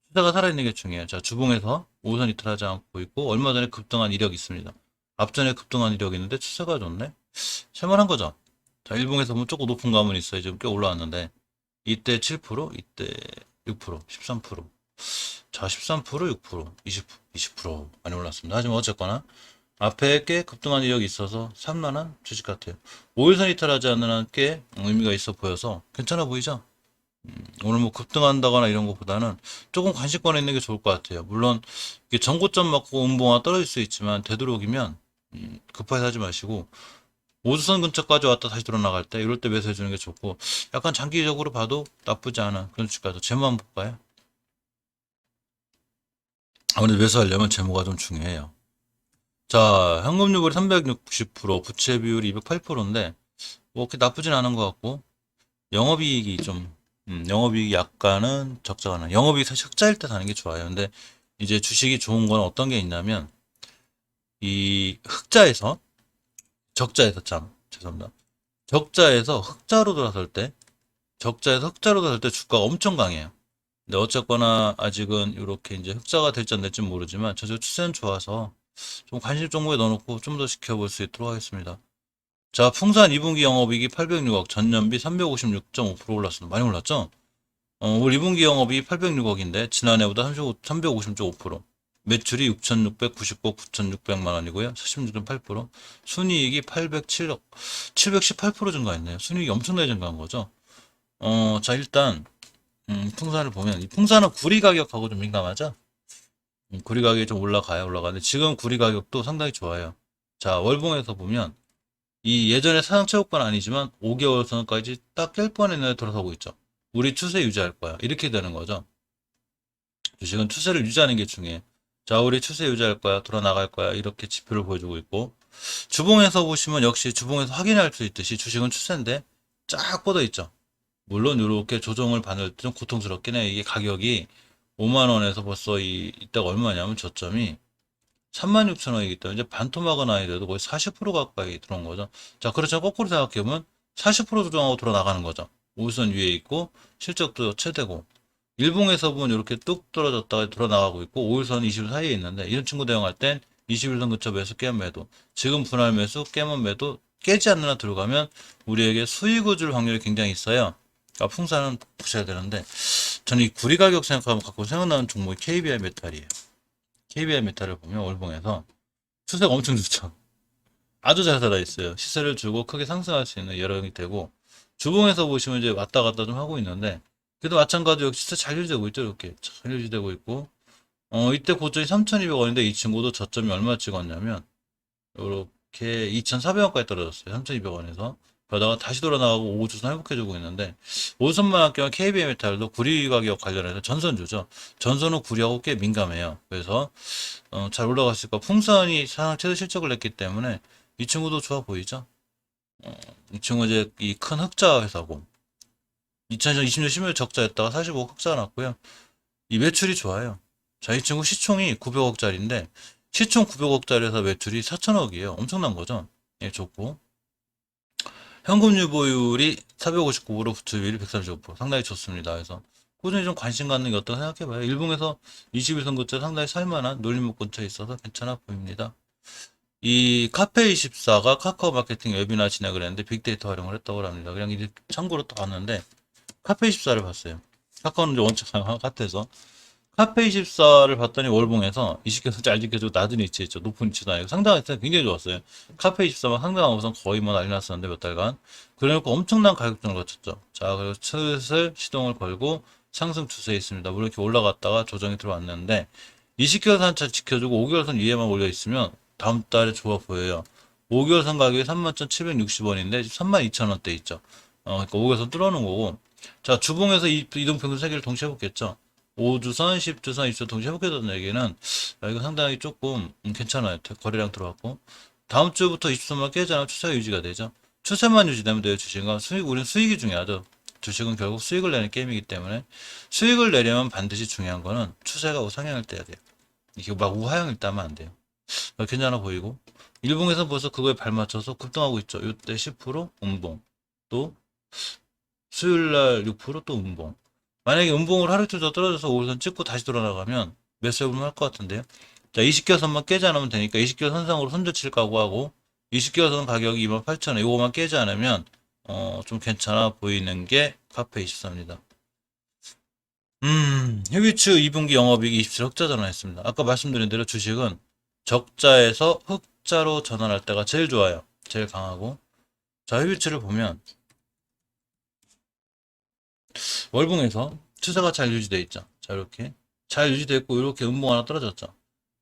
추세가 살아있는 게 중요해요. 자, 주봉에서 5선 이탈하지 않고 있고 얼마 전에 급등한 이력이 있습니다. 앞전에 급등한 이력이 있는데 추세가 좋네? 살만한 거죠? 자, 일봉에서 보면 조금 높은 감은 있어요. 지금 꽤 올라왔는데 이때 7%, 이때 6%, 13%. 자, 13%, 6%, 20% 많이 올랐습니다. 하지만 어쨌거나 앞에 꽤 급등한 이력이 있어서 삼만한 주식 같아요. 5일선 이탈하지 않는 한 꽤 의미가 있어 보여서 괜찮아 보이죠? 오늘 뭐 급등한다거나 이런 것보다는 조금 관심권에 있는 게 좋을 것 같아요. 물론 이게 전고점 맞고 음봉화 떨어질 수 있지만 되도록이면 급하게 사지 마시고 5주선 근처까지 왔다 다시 돌아 나갈 때 이럴 때 매수해 주는 게 좋고, 약간 장기적으로 봐도 나쁘지 않은 그런 주가도 제목 한번 볼까요? 아무래도 매수하려면 재무가 좀 중요해요. 자, 현금유불이 360%, 부채 비율이 208%인데, 뭐, 그렇게 나쁘진 않은 것 같고, 영업이익이 좀, 영업이익이 약간은 적자가 나. 영업이익이 사실 흑자일 때 사는 게 좋아요. 근데, 이제 주식이 좋은 건 어떤 게 있냐면, 이 흑자에서, 적자에서 죄송합니다. 적자에서 흑자로 돌아설 때, 적자에서 흑자로 돌아설 때 주가가 엄청 강해요. 근데 어쨌거나 아직은 이렇게 이제 흑자가 될지 안 될지 모르지만, 저쪽 추세는 좋아서, 좀 관심 종목에 넣어놓고 좀 더 지켜볼 수 있도록 하겠습니다. 자, 풍산 2분기 영업이익이 806억, 전년비 356.5% 올랐습니다. 많이 올랐죠? 올 2분기 영업이익이 806억인데 지난해보다 350.5%, 매출이 6,699억 9,600만 원이고요. 46.8%, 순이익이 807억, 718% 증가했네요. 순이익이 엄청나게 증가한 거죠. 자, 일단 풍산을 보면 이 풍산은 구리 가격하고 좀 민감하죠? 구리 가격이 좀 올라가는데 지금 구리 가격도 상당히 좋아요. 자, 월봉에서 보면 이 예전에 사상 최고가는 아니지만 5개월 선까지 딱 깰 뻔했는데 돌아서고 있죠. 우리 추세 유지할 거야. 이렇게 되는 거죠. 주식은 추세를 유지하는 게 중요해. 자, 우리 추세 유지할 거야. 돌아 나갈 거야. 이렇게 지표를 보여주고 있고, 주봉에서 보시면 역시 주봉에서 확인할 수 있듯이 주식은 추세인데 쫙 뻗어 있죠. 물론 이렇게 조정을 받을 때 좀 고통스럽긴 해. 이게 가격이 5만 원에서 벌써 이때가 얼마냐면 저점이 36,000원이기 때문에 이제 반토막은 아니더라도 거의 40% 가까이 들어온 거죠. 자, 그렇죠. 거꾸로 생각해보면 40% 조정하고 돌아 나가는 거죠. 5선 위에 있고 실적도 최대고, 일봉에서 보면 이렇게 뚝 떨어졌다가 돌아 나가고 있고 5일선 20일 사이에 있는데, 이런 친구 대응할 땐 21선 근처 매수 깨면 매도, 지금 분할 매수 깨면 매도, 깨지 않는 한 들어가면 우리에게 수익을 줄 확률이 굉장히 있어요. 그러니까 풍산은 보셔야 되는데, 저는 이 구리 가격 생각하면 갖고 생각나는 종목이 KBI 메탈이에요. KBI 메탈을 보면 월봉에서 추세가 엄청 좋죠. 아주 잘 살아있어요. 시세를 주고 크게 상승할 수 있는 여력이 되고, 주봉에서 보시면 이제 왔다 갔다 좀 하고 있는데, 그래도 마찬가지로 시세 잘 유지되고 있죠. 이렇게 잘 유지되고 있고, 이때 고점이 3,200원인데 이 친구도 저점이 얼마 찍었냐면, 이렇게 2,400원까지 떨어졌어요. 3,200원에서. 그러다가 다시 돌아 나가고 5주선 회복해주고 있는데, 오선만 할게요. KB메탈도 구리 가격 관련해서 전선주죠. 전선은 구리하고 꽤 민감해요. 그래서 잘 올라갔을까. 풍선이 사상 최대 실적을 냈기 때문에 이 친구도 좋아 보이죠. 이 친구 이제 이 큰 흑자 회사고 2020년 10월 적자였다가 45억 흑자 났고요. 이 매출이 좋아요. 자, 이 친구 시총이 900억짜리인데 시총 900억짜리에서 매출이 4천억이에요. 엄청난 거죠. 예, 좋고 현금 유보율이 459%, 부채율이 135%, 상당히 좋습니다. 그래서 꾸준히 좀 관심 갖는 게 어떤가 생각해봐요. 일봉에서 21선거째 상당히 살만한 놀림목 근처에 있어서 괜찮아 보입니다. 이 카페24가 카카오 마케팅 웨비나 진행을 했는데 빅데이터 활용을 했다고 합니다. 그냥 이제 참고로 또 봤는데 카페24를 봤어요. 카카오는 이제 원칙 같아서 카페24를 봤더니 월봉에서 20개선 잘 지켜주고 낮은 위치에 있죠. 높은 위치도 아니고 상당히 굉장히 좋았어요. 카페24만 상당한 우선 거의 뭐 난리 났었는데 몇 달간 그래놓고 엄청난 가격정을 거쳤죠. 자, 그리고 슬슬 시동을 걸고 상승 추세에 있습니다. 물론 이렇게 올라갔다가 조정이 들어왔는데 20개선 잘 지켜주고 5개월선 위에만 올려 있으면 다음 달에 좋아 보여요. 5개월선 가격이 31,760원인데 32,000원대 있죠. 그러니까 5개월선 뚫어놓은 거고. 자, 주봉에서 이동평균 3개를 동시에 해보겠죠. 5주선, 10주선, 20주선 동시에 회복해줬다는 얘기는 이거 상당히 조금 괜찮아요. 거래량 들어왔고 다음 주부터 20주선만 깨지 않으면 추세가 유지가 되죠. 추세만 유지되면 돼요. 주식은 우리는 수익이 중요하죠. 주식은 결국 수익을 내는 게임이기 때문에 수익을 내려면 반드시 중요한 거는 추세가 우상향일 때야 돼요. 이게 막 우하향일 때 하면 안 돼요. 괜찮아 보이고 일봉에서 벌써 그거에 발맞춰서 급등하고 있죠. 이때 10% 음봉 또 수요일날 6%또 음봉. 만약에 음봉을 하루 이틀 더 떨어져서 5일선 찍고 다시 돌아나가면 매수 해보면 할 것 같은데요. 자, 20개선만 깨지 않으면 되니까 20개선 선상으로 손절칠 각오하고 20개선 가격이 28,000원 이거만 깨지 않으면 좀 괜찮아 보이는 게 카페24입니다. 휴비츠 2분기 영업이익 27 흑자 전환했습니다. 아까 말씀드린 대로 주식은 적자에서 흑자로 전환할 때가 제일 좋아요. 제일 강하고. 자, 휴비츠를 보면 월봉에서 추세가 잘 유지되어 있죠. 자, 이렇게 잘 유지되어 있고 이렇게 음봉 하나 떨어졌죠.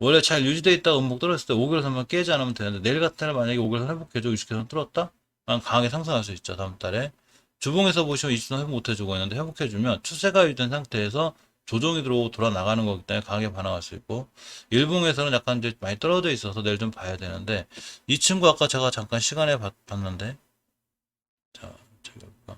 원래 잘 유지되어 있다가 음봉 떨어졌을 때 5개월선만 깨지 않으면 되는데 내일 같은 날 만약에 5개월선 회복해줘 60개선 뚫었다? 강하게 상승할 수 있죠. 다음 달에 주봉에서 보시면 20선 회복 못해주고 있는데 회복해주면 추세가 유지된 상태에서 조정이 들어오고 돌아 나가는 거기 때문에 강하게 반응할 수 있고 일봉에서는 약간 이제 많이 떨어져 있어서 내일 좀 봐야 되는데 이 친구 아까 제가 잠깐 시간에 봤는데 자 저기 볼까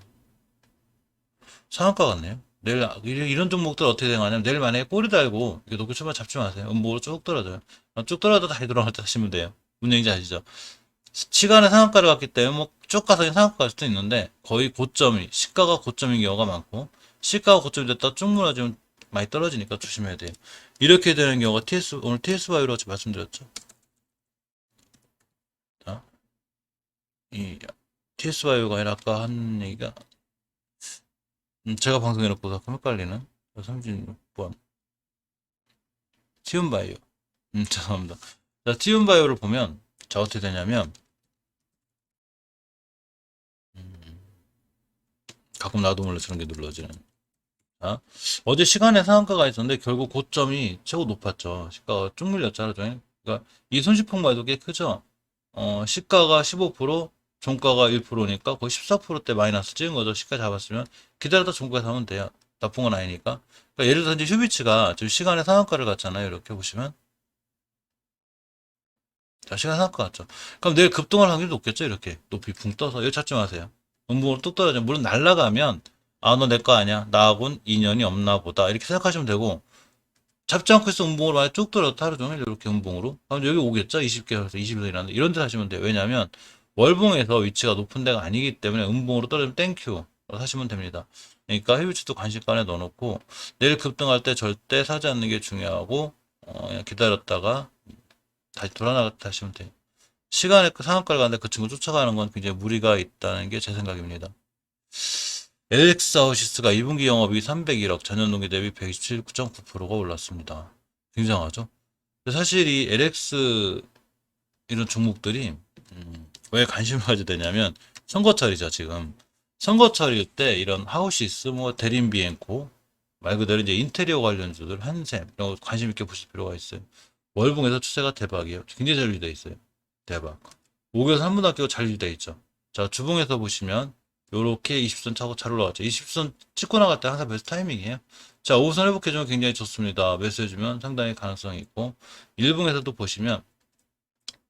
상한가 같네요. 내일 이런 종목들 어떻게 되냐면 내일 만약에 꼬리 달고 이렇게 높게 출발 잡지 마세요. 음모로 쭉 떨어져요. 쭉 떨어져도 다시 돌아갈 때 하시면 돼요. 무슨 얘기인지 아시죠? 시간에 상한가를 갔기 때문에 뭐 쭉 가서 상한가 갈 수도 있는데 거의 고점이 시가가 고점인 경우가 많고 시가가 고점이 됐다 쭉 무너지면 많이 떨어지니까 조심해야 돼요. 이렇게 되는 경우가 오늘 TS 바이오로 말씀드렸죠. 자, 이 TS 바이오가 아니라 아까 한 얘기가 제가 방송해놓고 가끔 헷갈리는 36번 티움바이오 죄송합니다. 자, 티움바이오를 보면 자 어떻게 되냐면 가끔 나도 몰래 저런 게 눌러지는 자, 어제 시간에 상한가가 있었는데 결국 고점이 최고 높았죠. 시가가 쭉 밀렸잖아요. 그러니까 이 손실폭발도 꽤 크죠. 시가가 15% 종가가 1%니까 거의 14%대 마이너스 찍은 거죠. 시가 잡았으면 기다렸다 종가 사면 돼요. 나쁜 건 아니니까. 그러니까 예를 들어 이제 휴비츠가 지금 시간에 상한가를 갔잖아요. 이렇게 보시면 자 시간 상한가 갔죠. 그럼 내일 급등할 확률이 높겠죠. 이렇게 높이 붕 떠서 여기 찾지 마세요. 음봉으로 뚝 떨어져. 물론 날라가면 아 너 내 거 아니야. 나하고는 인연이 없나 보다. 이렇게 생각하시면 되고 잡지 않고 있어 음봉으로 많이 쭉 떨어졌다 하루 종일 이렇게 음봉으로 그럼 여기 오겠죠 20개에서 20에서 일하는데 이런 데 하시면 돼요 왜냐하면 월봉에서 위치가 높은 데가 아니기 때문에 음봉으로 떨어지면 땡큐 사시면 됩니다 그러니까 헤비츠도 관심간에 넣어놓고 내일 급등할 때 절대 사지 않는 게 중요하고 그냥 기다렸다가 다시 돌아나갔다 하시면 돼요 시간에 그 상한가를 가는데 그 친구 쫓아가는 건 굉장히 무리가 있다는 게 제 생각입니다 LX아웃시스가 2분기 영업이익 301억, 전년 동기 대비 127.9%가 올랐습니다. 굉장하죠? 사실 이 LX 이런 종목들이 왜 관심을 가지게 되냐면 선거철이죠, 지금. 선거철일 때 이런 하우시스, 뭐 대림 비엔코 말 그대로 이제 인테리어 관련주들 한샘 이런 거 관심 있게 보실 필요가 있어요. 월봉에서 추세가 대박이에요. 굉장히 잘 유지돼 있어요. 대박. 5개월 3분 아끼고 잘 유지돼 있죠. 자, 주봉에서 보시면 요렇게 20선 차고 잘 올라갔죠. 20선 찍고 나갈 때 항상 베스트 타이밍이에요. 자, 5선 회복해주면 굉장히 좋습니다. 매수해주면 상당히 가능성이 있고, 일봉에서도 보시면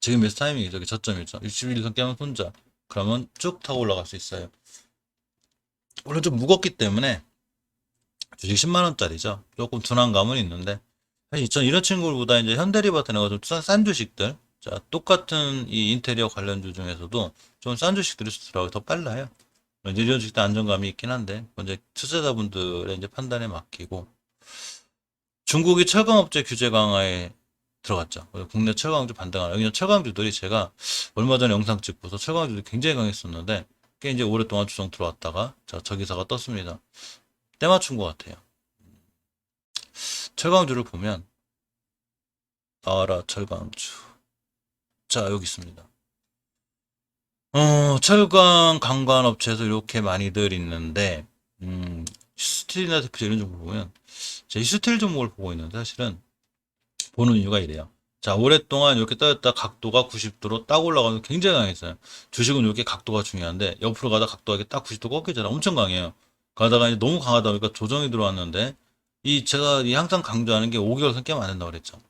지금 매수 타이밍이죠. 여기 저점이죠. 61선 깨면 손자. 그러면 쭉 타고 올라갈 수 있어요. 물론 좀 무겁기 때문에 주식 10만 원짜리죠. 조금 둔한감은 있는데 사실 전 이런 친구들보다 이제 현대리바트나 좀 싼 주식들, 자 똑같은 이 인테리어 관련주 중에서도 좀 싼 주식들이 수수라고 더 빨라요. 이제 이런 주식도 안정감이 있긴 한데 이제 투자자분들의 이제 판단에 맡기고, 중국이 철강업체 규제 강화에 들어갔죠. 국내 철강주 반등하는 여기 철강주들이 제가 얼마 전에 영상 찍고서 철강주들이 굉장히 강했었는데 꽤 이제 오랫동안 주성 들어왔다가 자 저기사가 떴습니다. 때 맞춘 것 같아요. 철강주를 보면 나와라 철강주. 자 여기 있습니다. 철강 강관 업체에서 이렇게 많이들 있는데 스틸이나 대표 이런 종목 보면 제 스틸 종목을 보고 있는데 사실은 보는 이유가 이래요. 자, 오랫동안 이렇게 떠였다 각도가 90도로 딱 올라가면 굉장히 강했어요. 주식은 이렇게 각도가 중요한데 옆으로 가다 각도가 이렇게 딱 90도 꺾이잖아. 엄청 강해요. 가다가 이제 너무 강하다 보니까 조정이 들어왔는데 이 제가 이 항상 강조하는 게 5개월선 깨면 안 된다고 그랬죠.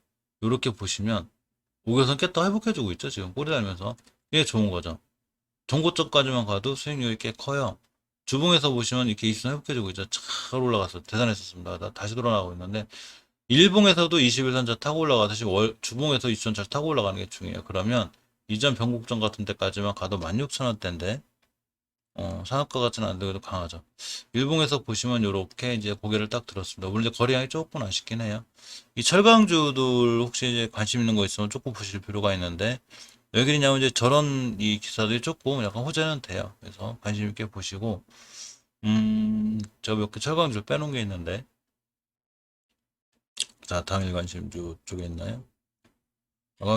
이렇게 보시면 5개월선 깼다 회복해주고 있죠. 지금 꼬리 달면서 이게 좋은 거죠. 전고점까지만 가도 수익률이 꽤 커요. 주봉에서 보시면 이렇게 20선 회복해주고 있죠. 잘 올라갔어. 대단했었습니다. 다시 돌아나오고 있는데 일봉에서도 21선자 타고 올라가듯이 주봉에서 20선자 타고 올라가는 게 중요해요. 그러면 이전 변곡점 같은 데까지만 가도 16,000원대인데 상한가 같지는 않은데 그래도 강하죠. 일봉에서 보시면 이렇게 이제 고개를 딱 들었습니다. 물론 이제 거래량이 조금 아쉽긴 해요. 이 철강주들 혹시 이제 관심 있는 거 있으면 조금 보실 필요가 있는데 왜 그러냐면 이제 저런 이 기사들이 조금 약간 호재는 돼요. 그래서 관심 있게 보시고 제가 몇 개 철강주를 빼놓은 게 있는데 자 당일 관심주 쪽에 있나요?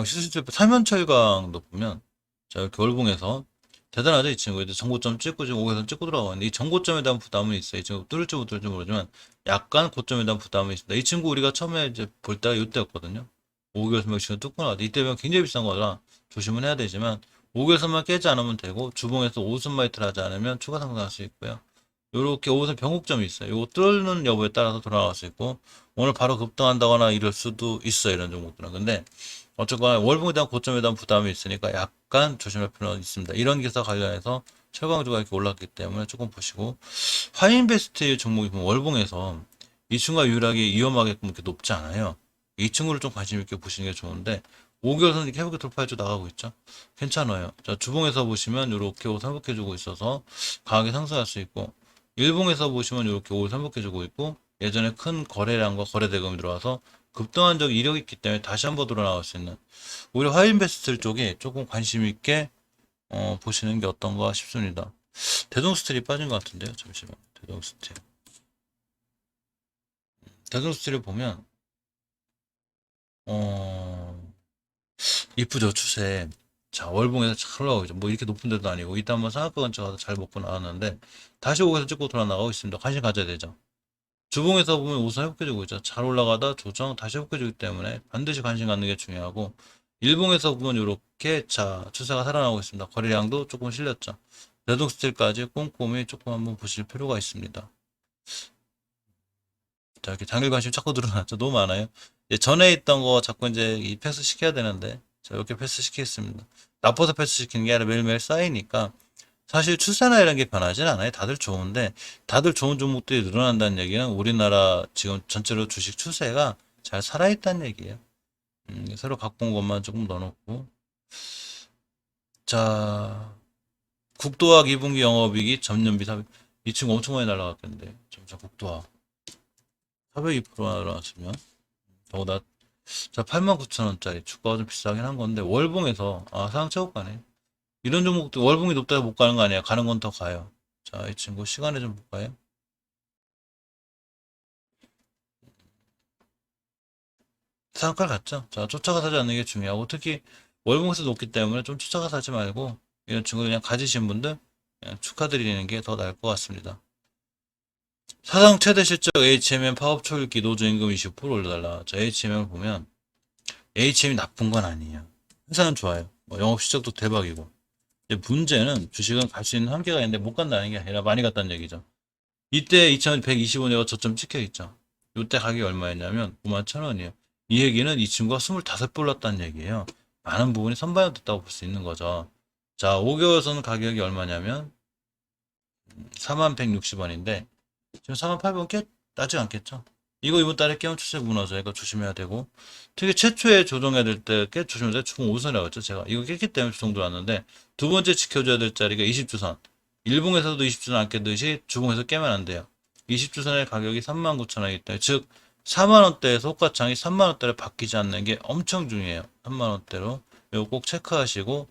실제 사면철강도 보면 자 이렇게 월봉에서 대단하죠 이 친구. 이제 정고점 찍고 지금 5개선 찍고 들어가고 있는데 이 정고점에 대한 부담은 있어요. 이 친구 뚫을지 못 뚫을지 모르지만 약간 고점에 대한 부담은 있습니다. 이 친구 우리가 처음에 이제 볼 때가 이때였거든요. 5개선 맥시가 뚫고 나왔다. 이때면 굉장히 비싼 거라 조심은 해야 되지만 5개선만 깨지 않으면 되고 주봉에서 5선 마이트를 하지 않으면 추가 상승할 수 있고요. 요렇게 5선 변곡점이 있어요. 요거 뚫는 여부에 따라서 돌아갈 수 있고 오늘 바로 급등한다거나 이럴 수도 있어요. 이런 종목들은. 근데 어쨌거나 월봉에 대한 고점에 대한 부담이 있으니까 약간 조심할 필요는 있습니다. 이런 기사 관련해서 철강주가 이렇게 올랐기 때문에 조금 보시고 화인베스트 종목이 보면 월봉에서 이 친구가 유일하게 위험하게끔 이렇게 높지 않아요. 이 친구를 좀 관심 있게 보시는 게 좋은데 5개월선 이렇게 회복에 돌파해줘 나가고 있죠. 괜찮아요. 자 주봉에서 보시면 이렇게 옷 회복해주고 있어서 강하게 상승할 수 있고 일봉에서 보시면 이렇게 옷 회복해주고 있고 예전에 큰 거래량과 거래 대금이 들어와서 급등한 적 이력이 있기 때문에 다시 한번 돌아나올 수 있는 오히려 하이인베스트 쪽에 조금 관심 있게 보시는 게 어떤가 싶습니다. 대동스틸이 빠진 것 같은데요. 잠시만. 대동스틸. 대동스틸을 보면 어 이쁘죠 추세. 자 월봉에서 잘 올라가고 있죠. 뭐 이렇게 높은 데도 아니고 이따 한번 상한가 근처 가서 잘 먹고 나왔는데 다시 오에서 찍고 돌아 나가고 있습니다. 관심 가져야 되죠. 주봉에서 보면 우선 회복해주고 있죠. 잘 올라가다 조정 다시 회복해주기 때문에 반드시 관심 갖는 게 중요하고 일봉에서 보면 이렇게 자 추세가 살아나고 있습니다. 거래량도 조금 실렸죠. 대동스틸까지 꼼꼼히 조금 한번 보실 필요가 있습니다. 자 이렇게 당일 관심 자꾸 늘어났죠. 너무 많아요. 전에 있던 거 자꾸 이제 이 패스 시켜야 되는데 자 이렇게 패스 시키겠습니다. 나빠서 패스 시키는 게 아니라 매일매일 쌓이니까 사실 출세나 이런 게 변하진 않아요. 다들 좋은데 다들 좋은 종목들이 늘어난다는 얘기는 우리나라 지금 전체로 주식 추세가 잘 살아있다는 얘기예요. 새로 갖고 온 것만 조금 넣어놓고 자 국도학 2분기 영업이익이 전년비 400, 이 친구 엄청 많이 날라갔겠는데 점차 국도학 402%나 늘어났으면 더구나 자 89,000원짜리 주가가 좀 비싸긴 한 건데 월봉에서 상한가네. 이런 종목도 월봉이 높다고 못 가는 거 아니야. 가는 건 더 가요. 자, 이 친구 시간에 좀 볼까요? 상한가를 갔죠. 자, 쫓아가 사지 않는 게 중요하고 특히 월봉에서 높기 때문에 좀 쫓아가서 하지 말고 이런 친구 그냥 가지신 분들 그냥 축하드리는 게 더 나을 것 같습니다. 사상 최대 실적 HMM 파업 초읽기 노조임금 20% 올려달라. 자, HMM을 보면 HM이 나쁜 건 아니에요. 회사는 좋아요. 뭐 영업 실적도 대박이고. 근데 문제는 주식은 갈 수 있는 한계가 있는데 못 간다는 게 아니라 많이 갔다는 얘기죠. 이때 2125년가 저점 찍혀 있죠. 이때 가격이 얼마였냐면 51,000원이에요. 이 얘기는 이 친구가 25배 올랐다는 얘기예요. 많은 부분이 선반영됐다고 볼 수 있는 거죠. 자, 5개월 선 가격이 얼마냐면 4160원인데 지금 4800원 꽤 나지 않겠죠. 이거 이번 달에 깨면 추세 무너져요. 이거 조심해야 되고 특히 최초에 조정해야 될 때 꽤 조심해야 돼. 주봉 5선이라고 했죠. 제가 이거 깼기 때문에 주봉 들어왔는데 두 번째 지켜줘야 될 자리가 20주선. 일봉에서도 20주선 안 깼듯이 주봉에서 깨면 안 돼요. 20주선의 가격이 39,000원이기 때문에 즉 4만원대에서 호가창이 3만원대로 바뀌지 않는 게 엄청 중요해요. 3만원대로 이거 꼭 체크하시고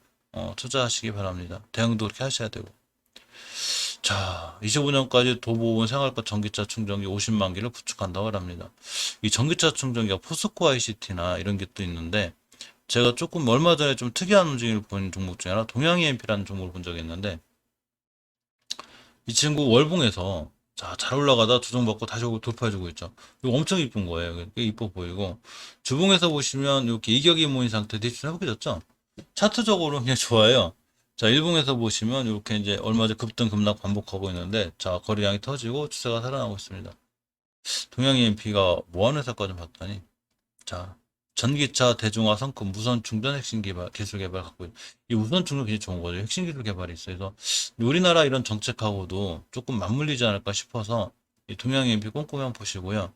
투자하시기 바랍니다. 대응도 그렇게 하셔야 되고 자, 25년까지 도보원 생활과 전기차 충전기 50만 개를 구축한다고 합니다. 이 전기차 충전기가 포스코 ICT나 이런 게 또 있는데 제가 조금 얼마 전에 좀 특이한 움직임을 본 종목 중에 하나 동양 EMP라는 종목을 본 적이 있는데 이 친구 월봉에서 자, 잘 올라가다 조정받고 다시 오고 돌파해주고 있죠. 이거 엄청 이쁜 거예요. 꽤 이뻐 보이고 주봉에서 보시면 이렇게 이격이 모인 상태 대충 회복해졌죠. 차트적으로 그냥 좋아요. 자, 일봉에서 보시면 이렇게 이제 얼마 전 급등 급락 반복하고 있는데 자, 거래량이 터지고 추세가 살아나고 있습니다. 동양 EMP가 뭐 하는 회사까 좀 봤더니 자, 전기차 대중화 성큼 무선 충전 핵심 개발 기술 개발 갖고 이 무선 충전 굉장히 좋은 거죠. 핵심 기술 개발이 있어요. 그래서 우리나라 이런 정책하고도 조금 맞물리지 않을까 싶어서 이 동양 EMP 꼼꼼히 한번 보시고요.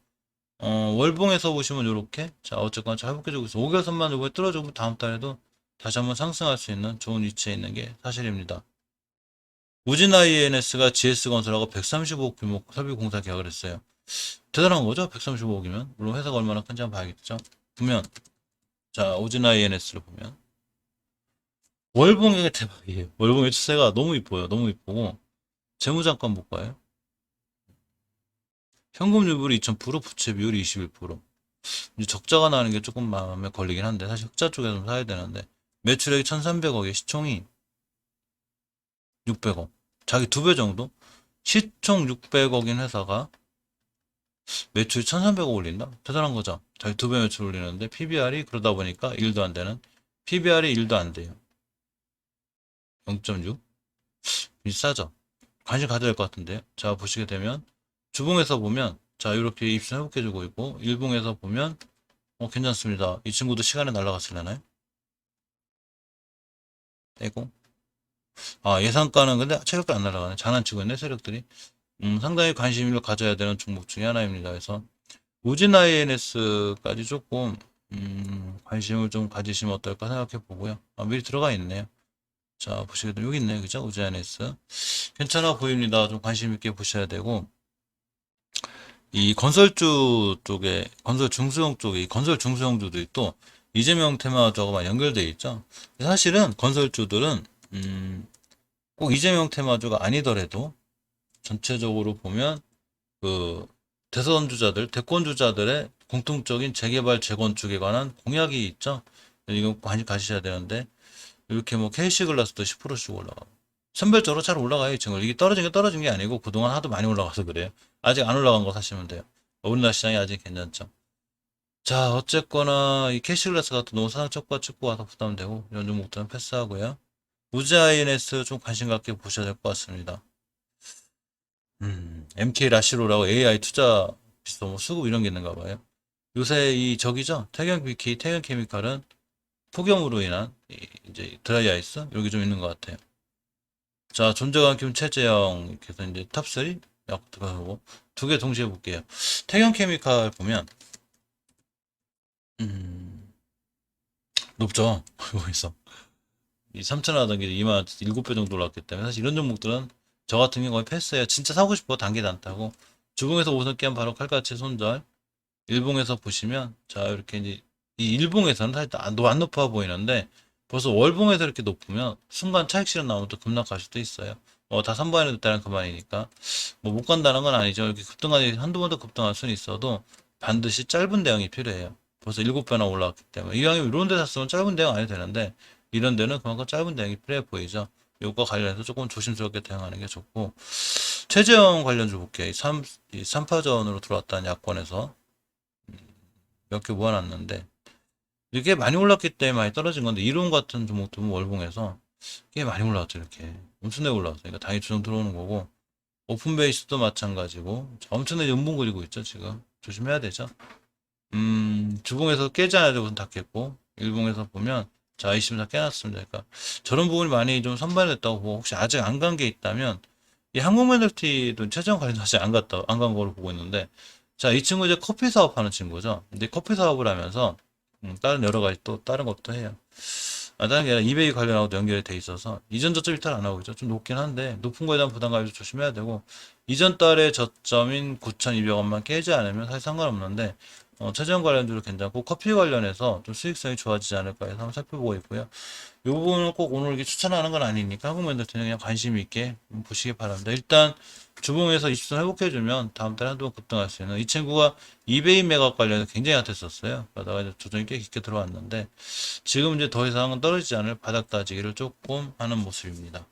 월봉에서 보시면 이렇게 자, 어쨌거나 잘 회복해주고 있어. 5개선만 요번에 뚫어주고 다음 달에도 다시 한번 상승할 수 있는 좋은 위치에 있는 게 사실입니다. 우진 INS가 GS건설하고 135억 규모 설비 공사 계약을 했어요. 대단한 거죠? 135억이면. 물론 회사가 얼마나 큰지 한번 봐야겠죠. 보면, 자, 우진 INS를 보면, 월봉이 대박이에요. 월봉의 추세가 너무 이뻐요. 너무 이쁘고, 재무장관 볼까요? 현금유불이 2000%, 부채 비율이 21%. 이제 적자가 나는 게 조금 마음에 걸리긴 한데, 사실 흑자 쪽에서 좀 사야 되는데, 매출액이 1300억에 시총이 600억. 자기 2배 정도? 시총 600억인 회사가 매출 1300억 올린다? 대단한 거죠. 자기 2배 매출 올리는데 PBR이 그러다 보니까 1도 안 되는 PBR이 1도 안 돼요. 0.6? 비싸죠. 관심 가져야 될 것 같은데요. 자, 보시게 되면 주봉에서 보면 자, 이렇게 입수 회복해주고 있고 일봉에서 보면 괜찮습니다. 이 친구도 시간에 날아갔을려나요? 떼고 예상가는 근데 체력도 안 날아가네. 장난치고 있네 세력들이. 상당히 관심을 가져야 되는 종목 중에 하나입니다. 그래서 우진 INS까지 조금 관심을 좀 가지시면 어떨까 생각해 보고요. 미리 들어가 있네요. 자, 보시게 되면 여기 있네요. 그죠? 우진 INS. 괜찮아 보입니다. 좀 관심 있게 보셔야 되고 이 건설주 쪽에 건설 중소형 쪽에 이 건설 중소형주들이 또 이재명 테마주하고 연결되어 있죠. 사실은 건설주들은 꼭 이재명 테마주가 아니더라도 전체적으로 보면 그 대선 주자들, 대권 주자들의 공통적인 재개발, 재건축에 관한 공약이 있죠. 이거 관심 가지셔야 되는데 이렇게 뭐 KC글라스도 10%씩 올라가고 선별적으로 잘 올라가요. 이 친구 이게 떨어진 게 아니고 그동안 하도 많이 올라가서 그래요. 아직 안 올라간 거 사시면 돼요. 우리나라 시장이 아직 괜찮죠. 자, 어쨌거나 이 캐시글라스 같은 너무 사상 촉과 찍고 와서 부담되고 이런 종목들은 패스하고요. 우지 INS 좀 관심 갖게 보셔야 될 것 같습니다. MK 라시로라고 AI 투자 비슷한 뭐 수급 이런 게 있는가 봐요. 요새 이 저기죠. 태경 BK, 태경 케미칼은 폭염으로 인한 이제 드라이 아이스 여기 좀 있는 것 같아요. 자, 존재감 김 최재형 이렇게 해서 이제 탑3 약 들어가고 두 개 동시에 볼게요. 태경 케미칼 보면 높죠. 여기서 이 3천 하던 게 2만 7배 정도 올랐기 때문에 사실 이런 종목들은 저 같은 경우에 패스해야 진짜 사고 싶어 단계도 안 타고 주봉에서 5선 깨면 바로 칼같이 손절 일봉에서 보시면 자 이렇게 이제 이 일봉에서는 사실 안 높아 보이는데 벌써 월봉에서 이렇게 높으면 순간 차익 실현 나오면 또 급락할 수도 있어요. 다 선반에 됐다는 그만이니까 뭐 못 간다는 건 아니죠. 이렇게 급등하니 한두 번 더 급등할 수는 있어도 반드시 짧은 대응이 필요해요. 벌써 7배나 올라왔기 때문에 이왕이면 이런 데 샀으면 짧은 대응 안 해도 되는데 이런 데는 그만큼 짧은 대응이 필요해 보이죠. 요거 관련해서 조금 조심스럽게 대응하는 게 좋고 최재형 관련주 볼게요. 이 3파전으로 들어왔다는 야권에서 몇 개 모아놨는데 이게 많이 올랐기 때문에 많이 떨어진 건데 이론 같은 종목도 월봉에서 꽤 많이 올라왔죠. 이렇게 엄청나게 올라왔어요. 그러니까 당연히 주성 들어오는 거고 오픈 베이스도 마찬가지고 엄청나게 연봉 그리고 있죠. 지금 조심해야 되죠. 주봉에서 깨지 않아도 우선 닫겠고 일봉에서 보면 자 이시면 다 깨놨습니다. 그러니까 저런 부분이 많이 좀 선반됐다고 보고 혹시 아직 안 간 게 있다면 이 한국메달티도 최저원 관련 사실 안 간 거로 보고 있는데 자 이 친구 이제 커피 사업하는 친구죠. 근데 커피 사업을 하면서 다른 여러 가지 또 다른 것도 해요. 다른 게 아니라 이베이 관련하고도 연결이 돼 있어서 이전 저점 이탈 안 하고 있죠. 좀 높긴 한데 높은 거에 대한 부담감이 좀 조심해야 되고 이전 달의 저점인 9,200원만 깨지 않으면 사실 상관없는데 최저원 관련주로 괜찮고 커피 관련해서 좀 수익성이 좋아지지 않을까 해서 한번 살펴보고 있고요. 이 부분은 꼭 오늘 이렇게 추천하는 건 아니니까 한국면들트는 그냥 관심 있게 보시기 바랍니다. 일단 주봉에서 20선 회복해주면 다음 달에 한두 번 급등할 수 있는 이 친구가 이베이 매각 관련해서 굉장히 핫했었어요. 그러다가 이제 조정이 꽤 깊게 들어왔는데 지금 이제 더 이상은 떨어지지 않을 바닥 다지기를 조금 하는 모습입니다.